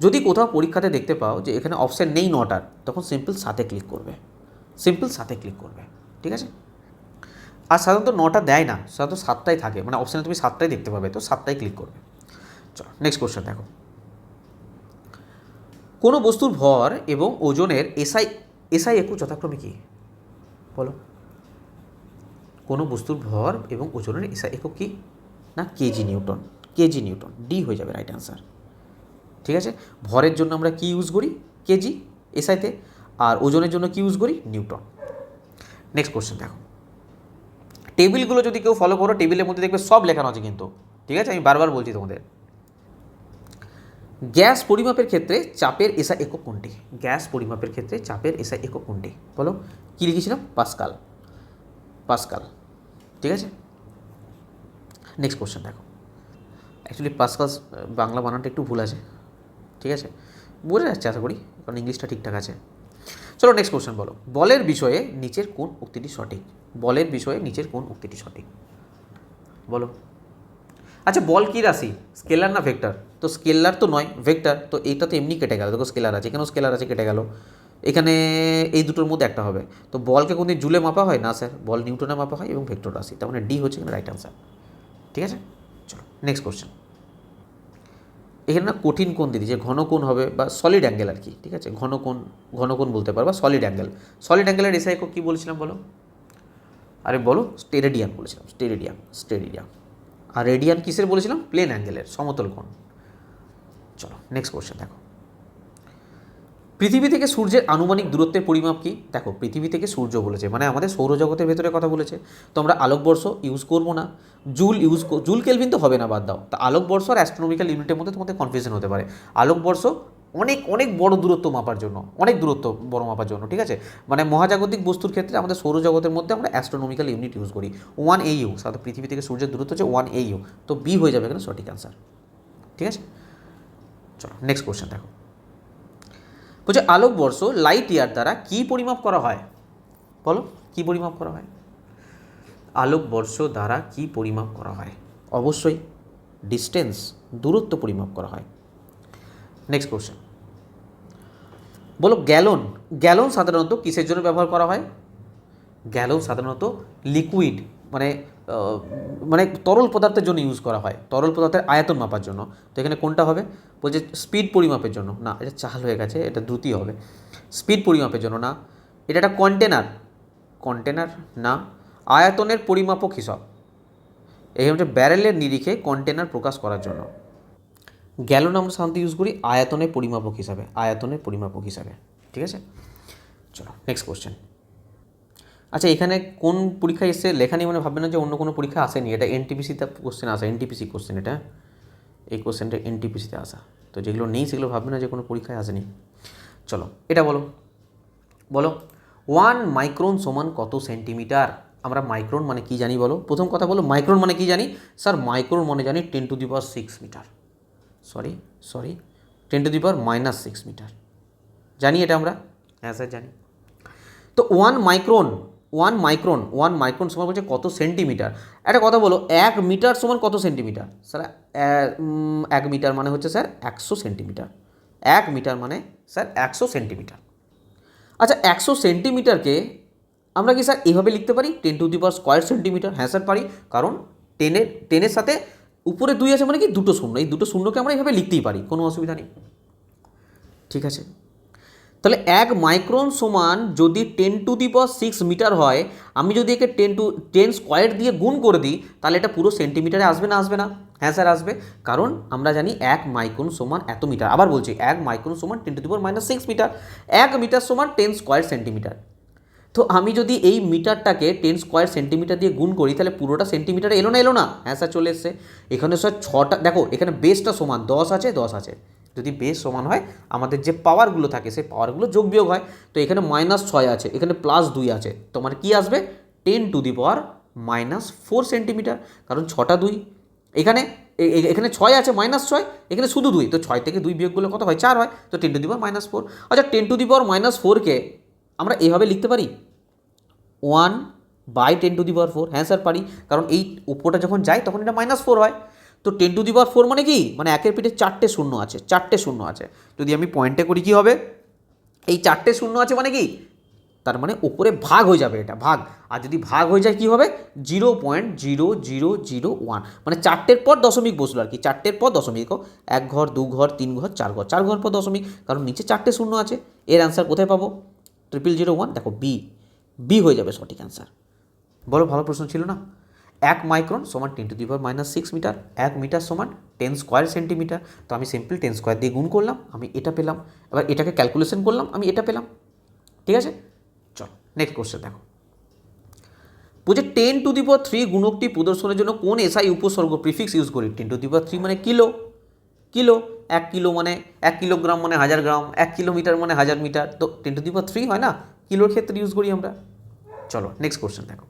যদি কোথাও পরীক্ষাতে দেখতে পাও যে এখানে অপশান নেই 9টার, তখন সিম্পল 7-এ ক্লিক করবে, সিম্পল 7-এ ক্লিক করবে, ঠিক আছে। আর সাধারণত 9টা দেয় না, সাধারণত 7টাই থাকে, মানে অপশানে তুমি 7টাই দেখতে পাবে, তো 7টাই ক্লিক করবে। চলো নেক্সট কোশ্চেন দেখো, কোনো বস্তুর ভর এবং ওজনের এসআই একক যথাক্রমে কি? বলো। কোনো বস্তুর ভর এবং ওজনের এসআই একক কি? না KG Newton, KG Newton, D হয়ে যাবে রাইট অ্যান্সার, ঠিক আছে। ভরের জন্য আমরা কি ইউজ করি? কেজি এসআইতে, আর ওজনের জন্য কি ইউজ করি? নিউটন। নেক্সট কোশ্চেন দেখো, টেবিলগুলো যদি কেউ ফলো করো, টেবিলের মধ্যে দেখবে সব লেখানো আছে কিন্তু, ঠিক আছে, আমি বারবার বলছি তোমাদের। গ্যাস পরিমাপের ক্ষেত্রে চাপের এসআই একক কোনটি? গ্যাস পরিমাপের ক্ষেত্রে চাপের এসআই একক কোনটি? বলো। কী লিখেছিলাম? পাস্কাল, পাস্কাল, ঠিক আছে। নেক্সট কোশ্চেন দেখো, অ্যাকচুয়ালি পাস্কাল বাংলা বানানটা একটু ভুল আছে, ঠিক আছে, বোঝা যাচ্ছে আশা করি, কারণ ইংলিশটা ঠিকঠাক আছে। চলো নেক্সট কোশ্চেন বলো, বলের বিষয়ে নিচের কোন উক্তিটি সঠিক? বলের বিষয়ে নিচের কোন উক্তিটি সঠিক? বলো। আচ্ছা, বল কী রাশি, স্কেলার না ভেক্টর? তো স্কেলার তো নয়, ভেক্টর, তো এইটা তো এমনি কেটে গেল, দেখো স্কেলার আছে, এখানেও স্কেলার আছে, কেটে গেল, এখানে এই দুটোর মধ্যে একটা হবে। তো বলকে কোনদিন জুলে মাপা হয় না স্যার, বল নিউটনে মাপা হয় এবং ভেক্টর রাশি, তার মানে ডি হচ্ছে এখানে রাইট অ্যান্সার, ঠিক আছে। চলো নেক্সট কোশ্চেন, এখানে না কঠিন কোণ দিদি, যে ঘন কোণ হবে বা সলিড অ্যাঙ্গেল আর কি, ঠিক আছে, ঘন কোণ বলতে পারবা, সলিড অ্যাঙ্গেল। সলিড অ্যাঙ্গেলের এসআই একক কী বলেছিলাম বলো? আরে বলো, স্টেরেডিয়ান বলেছিলাম, স্টেরেডিয়ান। আর রেডিয়ান কিসের বলেছিলাম? প্লেন অ্যাঙ্গেলের, সমতল কোণ। চলো নেক্সট কোশ্চেন দেখো, পৃথিবী থেকে সূর্যের আনুমানিক দূরত্বের পরিমাপ কি? দেখো পৃথিবী থেকে সূর্য বলেছে, মানে আমাদের সৌরজগতের ভেতরে কথা বলেছে, তো আমরা আলোকবর্ষ ইউজ করবো না, জুল কেলভিন তো হবে না, বাদ দাও। তা আলোকবর্ষ আর অ্যাস্ট্রোনমিক্যাল ইউনিটের মধ্যে তোমাদের কনফিউশন হতে পারে। আলোকবর্ষ অনেক অনেক বড় দূরত্ব মাপার জন্য, অনেক দূরত্ব বড় মাপার জন্য, ঠিক আছে। মানে মহাজাগতিক বস্তুর ক্ষেত্রে আমাদের সৌরজগতের মধ্যে আমরা অ্যাস্ট্রোনমিক্যাল ইউনিট ইউজ করি, 1 AU, সাধারণত পৃথিবী থেকে সূর্যের দূরত্ব হচ্ছে 1 AU, তো বি হয়ে যাবে এখানে সঠিক অ্যান্সার, ঠিক আছে। চলো নেক্সট কোশ্চেন দেখো, বলছে আলোকবর্ষ লাইট ইয়ার দ্বারা কি পরিমাপ করা হয়? বলো, কি পরিমাপ করা হয়? আলোকবর্ষ দ্বারা কি পরিমাপ করা হয়? অবশ্যই ডিস্টেন্স, দূরত্ব পরিমাপ করা হয়। নেক্সট কোশ্চেন, বলো গ্যালন, গ্যালন সাধারণত কিসের জন্য ব্যবহার করা হয়? গ্যালন সাধারণত লিকুইড, মানে মানে তরল পদার্থের জন্য ইউজ করা হয়, তরল পদার্থের আয়তন মাপার জন্য। তো এখানে কোনটা হবে? বলছে স্পিড পরিমাপের জন্য, না এটা চাল হয়ে গেছে, এটা দ্রুতি হবে। স্পিড পরিমাপের জন্য না, এটা একটা কন্টেনার না, আয়তনের পরিমাপক হিসাব, এই হচ্ছে ব্যারেলের নিরিখে কন্টেনার প্রকাশ করার জন্য। গ্যালন আমরা সাধারণত ইউজ করি আয়তনের পরিমাপক হিসাবে, আয়তনের পরিমাপক হিসাবে, ঠিক আছে। চলো নেক্সট কোশ্চেন, আচ্ছা এখানে কোন পরীক্ষায় এসে লেখা নেই মানে ভাববেন না যে অন্য কোনো পরীক্ষা আসেনি, এটা এনটিপিসিতে কোশ্চেন আসে, এনটিপিসি কোশ্চেন এটা, এই কোশ্চেনটা এনটিপিসিতে আসা, তো যেগুলো নেই সেগুলো ভাববে না যে কোনো পরীক্ষায় আসেনি। চলো এটা বলো, বলো 1 মাইক্রন সমান কত সেন্টিমিটার? আমরা মাইক্রন মানে কি জানি বলো, প্রথম কথা বলো মাইক্রন মানে কি জানি? স্যার মাইক্রন মানে জানি 10⁻6 মিটার, সরি 10⁻⁻6 মিটার, জানি এটা আমরা? হ্যাঁ স্যার জানি। তো 1 মাইক্রন সমান বলছে কত সেন্টিমিটার। একটা কথা বলো 1 মিটার সমান কত সেন্টিমিটার? স্যার 1 মিটার মানে হচ্ছে স্যার 100 সেন্টিমিটার। 1 মিটার মানে স্যার 100 সেন্টিমিটার। আচ্ছা 100 সেন্টিমিটারকে আমরা কি স্যার এভাবে লিখতে পারি 10⁻² সেন্টিমিটার? হ্যাঁ স্যার পারি, কারণ টেনের সাথে উপরে 2 আছে মানে কি দুটো শূন্য, এই দুটো শূন্যকে আমরা এভাবে লিখতেই পারি, কোনো অসুবিধা নেই। ঠিক আছে, তাহলে 1 মাইক্রন সমান যদি 10⁻6 মিটার হয়, আমি যদি একে 10 দিয়ে গুণ করে দিই তাহলে এটা পুরো সেন্টিমিটারে আসবে না আসবে না? হ্যাঁ স্যার আসবে, কারণ আমরা জানি 1 মাইক্রন সমান এত মিটার। আবার বলছি 1 মাইক্রন সমান 10⁻6 মিটার, 1 মিটার সমান 10² সেন্টিমিটার। তো আমি যদি এই মিটারটাকে 10² সেন্টিমিটার দিয়ে গুণ করি তাহলে পুরোটা সেন্টিমিটারে এলো না? হ্যাঁ স্যার চলে এসছে। এখানে স্যার 6টা, দেখো এখানে বেসটা সমান 10 আছে 10 আছে, যদি বেস সমান হয় আমাদের যে পাওয়ারগুলো থাকে সেই পাওয়ারগুলো যোগ বিয়োগ হয়। তো এখানে -6 আছে, এখানে +2 আছে, তোমার কি আসবে 10⁻⁻4 সেন্টিমিটার, কারণ 6টা 2, এখানে এখানে 6 আছে -6, এখানে শুধু 2, তো 6 থেকে 2 বিয়োগ করলে কত হয়? 4 হয়, তো 10⁻⁻4। আচ্ছা 10⁻⁻4কে আমরা এভাবে লিখতে পারি 1/10⁴। হ্যাঁ স্যার পারি, কারণ এই উপরটা যখন যায় তখন এটা -4 হয়। তো 10⁴ মানে কি, মানে একের পিঠে 4টে শূন্য আছে, 4টে শূন্য আছে। যদি আমি পয়েন্টে করি কি হবে, এই 4টে শূন্য আছে মানে কি, তার মানে উপরে ভাগ হয়ে যাবে, এটা ভাগ। আর যদি ভাগ হয়ে যায় কি হবে 0.0001, মানে 4টের পর দশমিক বসলো আর কি, 4টের পর দশমিক, 1 ঘর 2 ঘর 3 ঘর 4 ঘর, 4 ঘর পর দশমিক, কারণ নিচে 4টে শূন্য আছে। এর অ্যান্সার কোথায় পাবো? 0001, দেখো বি হয়ে যাবে সঠিক অ্যান্সার। বলো ভালো প্রশ্ন ছিল না? 1 মাইক্রন সমান 10⁻6 মিটার, 1 মিটার সমান 10² সেন্টিমিটার। তো আমি সিম্পল 10² দিয়ে গুণ করলাম, আমি এটা পেলাম। এবার এটাকে ক্যালকুলেশন করলাম, আমি এটা পেলাম। ঠিক আছে, চলো নেক্সট কোশ্চেন দেখো। বলছে 10⁻³ গুণকটি প্রদর্শনের জন্য কোন এসআই উপসর্গ প্রিফিক্স ইউজ করি? 10⁻³ মানে কিলো, 1 কিলো মানে 1 কিলোগ্রাম মানে 1000 গ্রাম, 1 কিলোমিটার মানে 1000 মিটার, তো 10⁻³ হয় না, কিলোর ক্ষেত্রে ইউজ করি আমরা। চলো নেক্সট কোশ্চেন দেখো।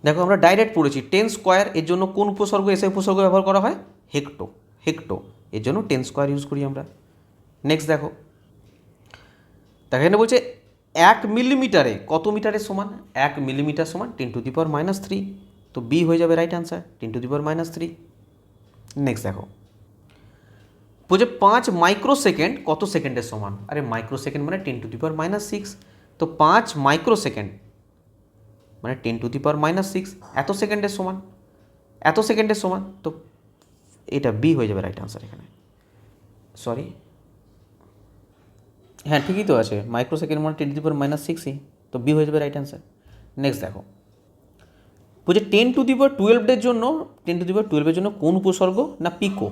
দেখো আমরা ডাইরেক্ট পড়েছি 10² এর জন্য কোন উপসর্গ এসআই উপসর্গ ব্যবহার করা হয়? হেক্টো, এর জন্য 10² ইউজ করি আমরা। নেক্সট দেখো, এখানে বলছে 1 মিলিমিটারে কত মিটারের সমান? 1 মিলিমিটার সমান 10⁻³ তো বি হয়ে যাবে রাইট অ্যান্সার 10⁻³। নেক্সট দেখো, বলছে 5 মাইক্রোসেকেন্ড কত সেকেন্ডের সমান? আরে মাইক্রোসেকেন্ড মানে 10⁻6, তো 5 মাইক্রোসেকেন্ড মানে 10⁻6 এত সেকেন্ডের সমান, তো এটা বি হয়ে যাবে রাইট আনসার এখানে। সরি, হ্যাঁ ঠিকই তো আছে, মাইক্রোসেকেন্ড মানে 10⁻6ই, তো বি হয়ে যাবে রাইট আনসার। নেক্সট দেখো, বলছে 10⁻12 জন্য 10⁻12 জন্য কোন উপসর্গ? না পিকো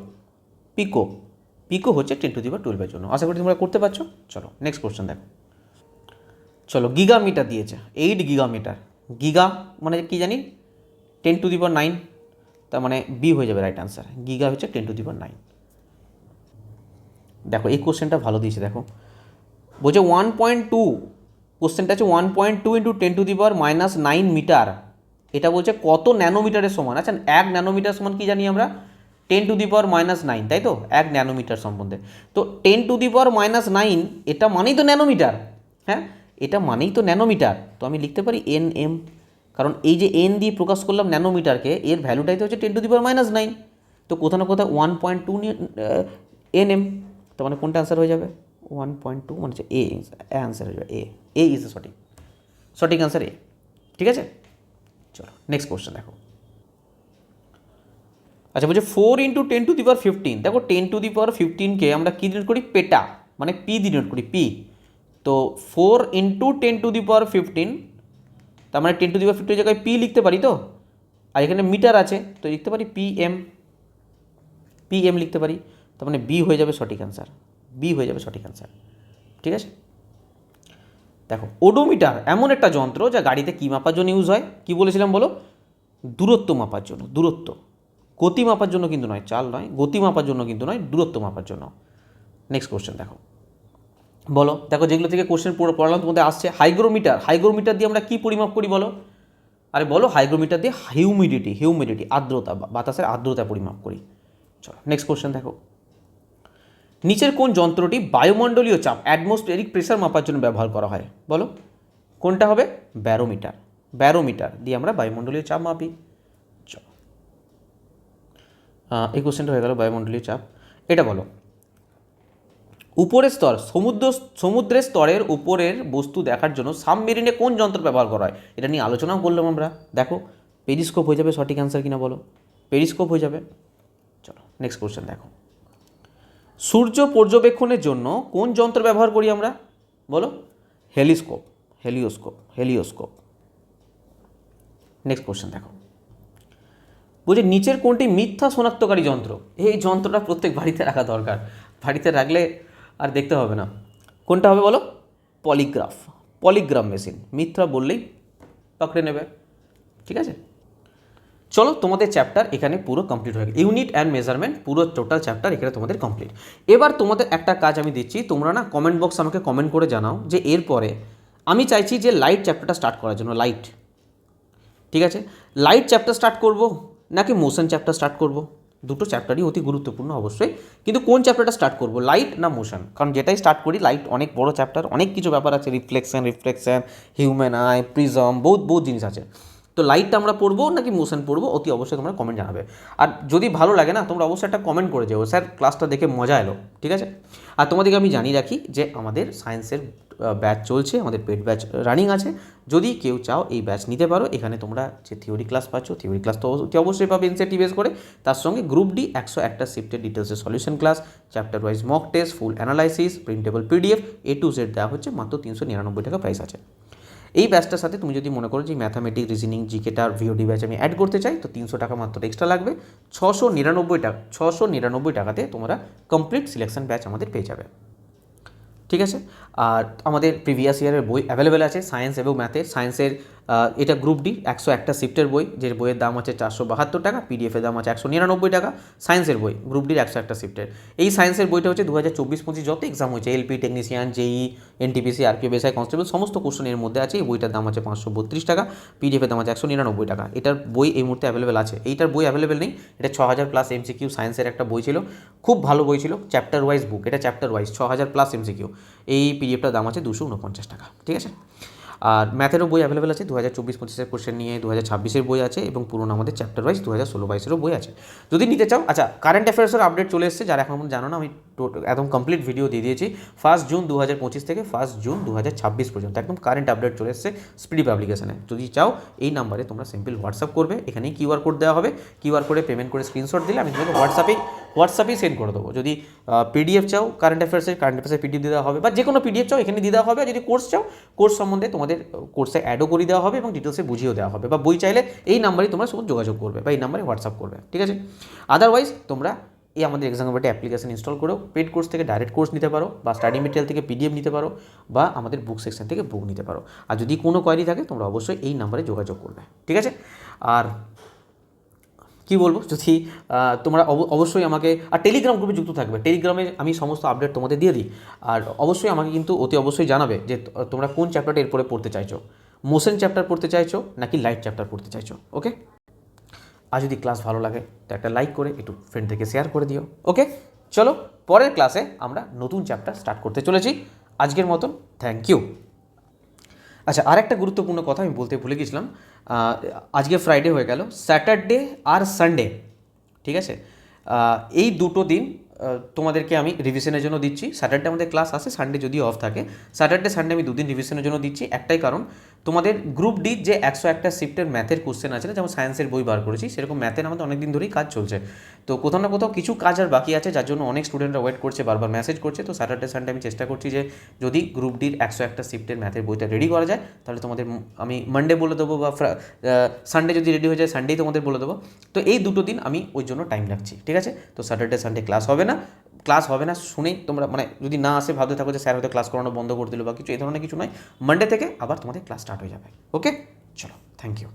হচ্ছে 10⁻12 জন্য। আশা করি তোমরা করতে পারছো। চলো নেক্সট কোশ্চেন দেখো। চলো গিগামিটার দিয়েছে, 8 গিগামিটার, গিগা মানে কি জানি 10⁹, তার মানে বি হয়ে যাবে রাইট আনসার, গিগা হচ্ছে 10⁹। দেখো এই কোশ্চেনটা ভালো দিয়েছে, দেখো বলছে 1.2, কোশ্চেনটা আছে 1.2 × 10⁻⁹ মিটার, এটা বলছে কত ন্যানোমিটারের সমান? আচ্ছা 1 ন্যানোমিটার সমান কি জানি আমরা 10⁻⁹, তাই তো 1 ন্যানোমিটার সম্বন্ধে। তো 10⁻⁹ এটা মানেই তো ন্যানোমিটার, হ্যাঁ এটা মানেই তো ন্যানোমিটার, তো আমি লিখতে পারি nm, কারণ এই যে n দিয়ে প্রকাশ করলাম ন্যানোমিটারকে, এর ভ্যালুটাই তো হচ্ছে 10⁻⁹। তো কোথাও না কোথাও 1.2 nm, তো মানে কোনটা অ্যান্সার হয়ে যাবে? 1.2 মানে হচ্ছে এ অ্যান্সার হয়ে যাবে, এ ইজ দ্য সঠিক অ্যান্সার এ। ঠিক আছে, চলো নেক্সট কোশ্চেন দেখো। আচ্ছা বলছে 4 × 10⁻15, দেখো 10⁻15কে আমরা কী ডিনোট করি? পেটা, মানে পি ডিনোট করি, পি। তো 4 × 10⁻15, তার মানে 10⁻15 জায়গায় পি লিখতে পারি তো, আর এখানে মিটার আছে তো লিখতে পারি পিএম লিখতে পারি, তার মানে বি হয়ে যাবে সঠিক অ্যান্সার, ঠিক আছে। দেখো ওডোমিটার এমন একটা যন্ত্র যা গাড়িতে কী মাপার জন্য ইউজ হয়? কি বলেছিলাম বলো? দূরত্ব মাপার জন্য, দূরত্ব। গতি মাপার জন্য কিন্তু নয়, চাল নয়, গতি মাপার জন্য কিন্তু নয়, দূরত্ব মাপার জন্য। নেক্সট কোশ্চেন দেখো, বলো। দেখো যেগুলো থেকে কোশ্চেন পড়ালাম তোমাদের আসছে, হাইগ্রোমিটার। হাইগ্রোমিটার দিয়ে আমরা কী পরিমাপ করি বলো? আরে বলো, হাইগ্রোমিটার দিয়ে হিউমিডিটি আর্দ্রতা, বাতাসের আর্দ্রতা পরিমাপ করি। চলো নেক্সট কোশ্চেন দেখো, নিচের কোন যন্ত্রটি বায়ুমণ্ডলীয় চাপ অ্যাটমসফিয়ারিক প্রেসার মাপার জন্য ব্যবহার করা হয় বলো? কোনটা হবে? ব্যারোমিটার। ব্যারোমিটার দিয়ে আমরা বায়ুমণ্ডলীয় চাপ মাপি। চলো এই কোশ্চেনটা হয়ে গেল বায়ুমণ্ডলীয় চাপ। এটা বলো, উপরের স্তর, সমুদ্রের স্তরের উপরের বস্তু দেখার জন্য সাবমেরিনে কোন যন্ত্র ব্যবহার করা হয়? এটা নিয়ে আলোচনাও করলাম আমরা। দেখো পেরিস্কোপ হয়ে যাবে সঠিক অ্যান্সার কিনা বলো? পেরিস্কোপ হয়ে যাবে। চলো নেক্সট কোশ্চেন দেখো, সূর্য পর্যবেক্ষণের জন্য কোন যন্ত্র ব্যবহার করি আমরা বলো? হেলিওস্কোপ। নেক্সট কোশ্চেন দেখো, বলছে নিচের কোনটি মিথ্যা শনাক্তকারী যন্ত্র? এই যন্ত্রটা প্রত্যেক বাড়িতে রাখা দরকার, বাড়িতে রাখলে আর দেখতে হবে না। কোনটা হবে বলো? Polygraph machine. মিথ্যা বললেই পকড়ে নেবে। ঠিক আছে, চলো তোমাদের চ্যাপ্টার এখানে পুরো কমপ্লিট হয়ে গেল। ইউনিট অ্যান্ড মেজারমেন্ট পুরো টোটাল চ্যাপ্টার এখানে তোমাদের কমপ্লিট। এবার তোমাদের একটা কাজ আমি দিচ্ছি, তোমরা না কমেন্ট বক্স আমাকে কমেন্ট করে জানাও যে এরপরে আমি চাইছি যে লাইট চ্যাপ্টারটা স্টার্ট করার জন্য। লাইট, ঠিক আছে, লাইট চ্যাপ্টার স্টার্ট করব নাকি মোশন চ্যাপ্টার স্টার্ট করব? দুটো চ্যাপ্টারই অতি গুরুত্বপূর্ণ অবশ্যই, কিন্তু কোন চ্যাপ্টারটা স্টার্ট করব, লাইট না মোশন? কারণ যেটাই স্টার্ট করি, লাইট অনেক বড় চ্যাপ্টার, অনেক কিছু ব্যাপার আছে, রিফ্লেকশন, হিউম্যান আই, প্রিজম, বহুত জিনিস আছে। তো লাইটটা আমরা পড়বো নাকি মোশন পড়বো, অতি অবশ্যই তোমরা কমেন্ট জানাবে। আর যদি ভালো লাগে না, তোমরা অবশ্যই একটা কমেন্ট করে যাও, স্যার ক্লাসটা দেখে মজা এলো। ঠিক আছে, আর তোমাদেরকে আমি জানিয়ে রাখি যে আমাদের সায়েন্সের ব্যাচ চলছে, আমাদের পেড ব্যাচ রানিং আছে। যদি কেউ চাও এই ব্যাচ নিতে পারো। এখানে তোমরা যে থিওরি ক্লাস পাচ্ছ, থিওরি ক্লাস তো অবশ্যই পাবে এনসিইআরটি বেস করে, তার সঙ্গে গ্রুপ ডি 101টা শিফটের ডিটেলসের solution class, chapter wise mock test, full analysis, printable PDF A to Z দেওয়া হচ্ছে। মাত্র 399 টাকা প্রাইস আছে। এই ব্যাচটার সাথে তুমি যদি মনে করো যে ম্যাথামেটিক্স, রিজনিং, জিকেটা আর ভিওডি ব্যাচ আমি অ্যাড করতে চাই, তো 300 টাকা মাত্র এক্সট্রা লাগবে। 699 টাকাতে তোমরা কমপ্লিট সিলেকশন ব্যাচ আমাদের পেয়ে যাবে। ঠিক আছে, আর আমাদের প্রিভিয়াস ইয়ারের বই অ্যাভেলেবেল আছে সায়েন্স এবং ম্যাথের। সায়েন্সের এটা গ্রুপ ডি 101টা শিফটের বই, যে বইয়ের দাম আছে 472 টাকা, পিডিএফের দাম আছে 199 টাকা। সায়েন্সের বই গ্রুপ ডির 101টা শিফটের। এই সায়েন্সের বইটা হচ্ছে 2024-25 যত এক্সাম হয়েছে, এলপি, টেকনিশিয়ান, জেই, এনটিপিসি, আরপিএফ, এসআই, কনস্টেবল, সমস্ত কোশ্চেন এর মধ্যে আছে। এই বইটার দাম আছে 532 টাকা, পিডিএফের দাম আছে 199 টাকা। এটার বই এই মুহূর্তে অ্যাভেলেবেল আছে। এইটার বই অ্যাভেলেবেল নেই। এটা 6000+ এমসিকিউ সায়েন্সের একটা বই ছিল, খুব ভালো বই ছিল, চ্যাপ্টার ওয়াইজ বুক। এটা চ্যাপ্টার ওয়াইজ 6000+ এমসিকিউ। এই পিডিএফটার দাম আছে 249 টাকা। ঠিক আছে, আর ম্যাথেরও বই অ্যাভেলেবেল আছে, 2024-25 কোশ্চেন নিয়ে 2026 বই আছে, এবং পুরোনো আমাদের চ্যাপ্টার ওয়াইজ 2016-22 বই আছে যদি নিতে চাও। আচ্ছা, কারেন্ট অ্যাফেয়ার্সের আপডেট চলে এসেছে, যারা এখন জানো না, আমি একদম কমপ্লিট ভিডিও দিয়ে দিয়েছি। 1 জুন 2025 থেকে 1 জুন 2026 পর্যন্ত একদম কারেন্ট আপডেট চলে এসেছে স্পিডি পাবলিকেশনে। যদি চাও এই নাম্বারে তোমরা সিম্পল হোয়াটসঅ্যাপ করবে, এখানেই কিউআর কোড দেওয়া হবে। কিউআর কোডে পেমেন্ট করে স্ক্রিনশট দিলে আমি তোমাকে হোয়াটসঅ্যাপেই সেন্ড করে দেবো। যদি পিডিএফ চাও কারেন্ট অ্যাফেয়ার্সের পিডিএফ দিয়ে দেওয়া হবে, বা যে কোনো পিডিএফ চাও এখানে দিয়ে দেওয়া হবে। আর যদি কোর্স চাও, কোর্স সম্বন্ধে তোমাদের কোর্সে অ্যাডও করে দেওয়া হবে এবং ডিটেলসে বুঝিয়েও দেওয়া হবে। বা বই চাইলে এই নাম্বারে তোমরা শুধু যোগাযোগ করবে বা এই নাম্বারে হোয়াটসঅ্যাপ করবে। ঠিক আছে, আদারওয়াইজ তোমরা এই আমাদের এক্সামবাটি অ্যাপ্লিকেশন ইনস্টল করেও পেড কোর্স থেকে ডাইরেক্ট কোর্স নিতে পারো, বা স্টাডি মেটেরিয়াল থেকে পিডিএফ নিতে পারো, বা আমাদের বুক সেকশন থেকে বুক নিতে পারো। আর যদি কোনো কোয়ারি থাকে তোমরা অবশ্যই এই নাম্বারে যোগাযোগ করবে। ঠিক আছে, আর কি বলবো, যদি তোমরা অবশ্যই আমাকে, আর টেলিগ্রাম গ্রুপে যুক্ত থাকবে। টেলিগ্রামে আমি সমস্ত আপডেট তোমাদের দিয়ে দিই। আর অবশ্যই আমাকে কিন্তু অতি অবশ্যই জানাবে যে তোমরা কোন চ্যাপ্টারটা এরপরে পড়তে চাইছো, মোশন চ্যাপ্টার পড়তে চাইছো নাকি লাইট চ্যাপ্টার পড়তে চাইছো। ওকে, আর যদি ক্লাস ভালো লাগে তো একটা লাইক করে একটু ফ্রেন্ডদেরকে শেয়ার করে দিও। ওকে, চলো পরের ক্লাসে আমরা নতুন চ্যাপ্টার স্টার্ট করতে চলেছি। আজকের মতন থ্যাংক ইউ। আচ্ছা, আর একটা গুরুত্বপূর্ণ কথা আমি বলতে ভুলে গেছিলাম। আজকে ফ্রাইডে হয়ে গেল, স্যাটারডে আর সানডে, ঠিক আছে, এই দুটো দিন তোমাদেরকে আমি রিভিশনের জন্য দিচ্ছি। স্যাটারডে আমাদের ক্লাস আসে, সানডে যদি অফ থাকে। স্যাটারডে সানডে আমি দুদিন রিভিশনের জন্য দিচ্ছি। একটাই কারণ, তোমাদের গ্রুপ ডি যে 101টা শিফটের ম্যাথের কোশ্চেন আছে না, যেমন সায়েন্সের বই বার করেছি, সেরকম ম্যাথের আমাদের অনেক দিন ধরেই কাজ চলছে। তো কোথাও না কোথাও কিছু কাজ আর বাকি আছে, যার জন্য অনেক স্টুডেন্টরা ওয়েট করছে, বারবার মেসেজ করছে। তো স্যাটারডে সানডে আমি চেষ্টা করছি যে যদি গ্রুপ ডির 101টা শিফটের ম্যাথের বইটা রেডি করা যায়, তাহলে তোমাদের আমি মানডে বলে দেবো, বা সানডে যদি রেডি হয়ে যায় সানডেই তোমাদের বলে দেবো। তো এই দুটো দিন আমি ওই জন্য টাইম রাখছি। ঠিক আছে, তো স্যাটারডে সানডে ক্লাস হবে না শুনেই তোমরা, মানে যদি না আসে ভাবতে থাকো যে স্যার হয়তো ক্লাস করানো বন্ধ করে দিল বা কিছু, এই ধরনের কিছু নয়। মানডে থেকে আবার তোমাদের ক্লাস স্টার্ট হয়ে যাবে। ওকে, চলো, থ্যাংক ইউ।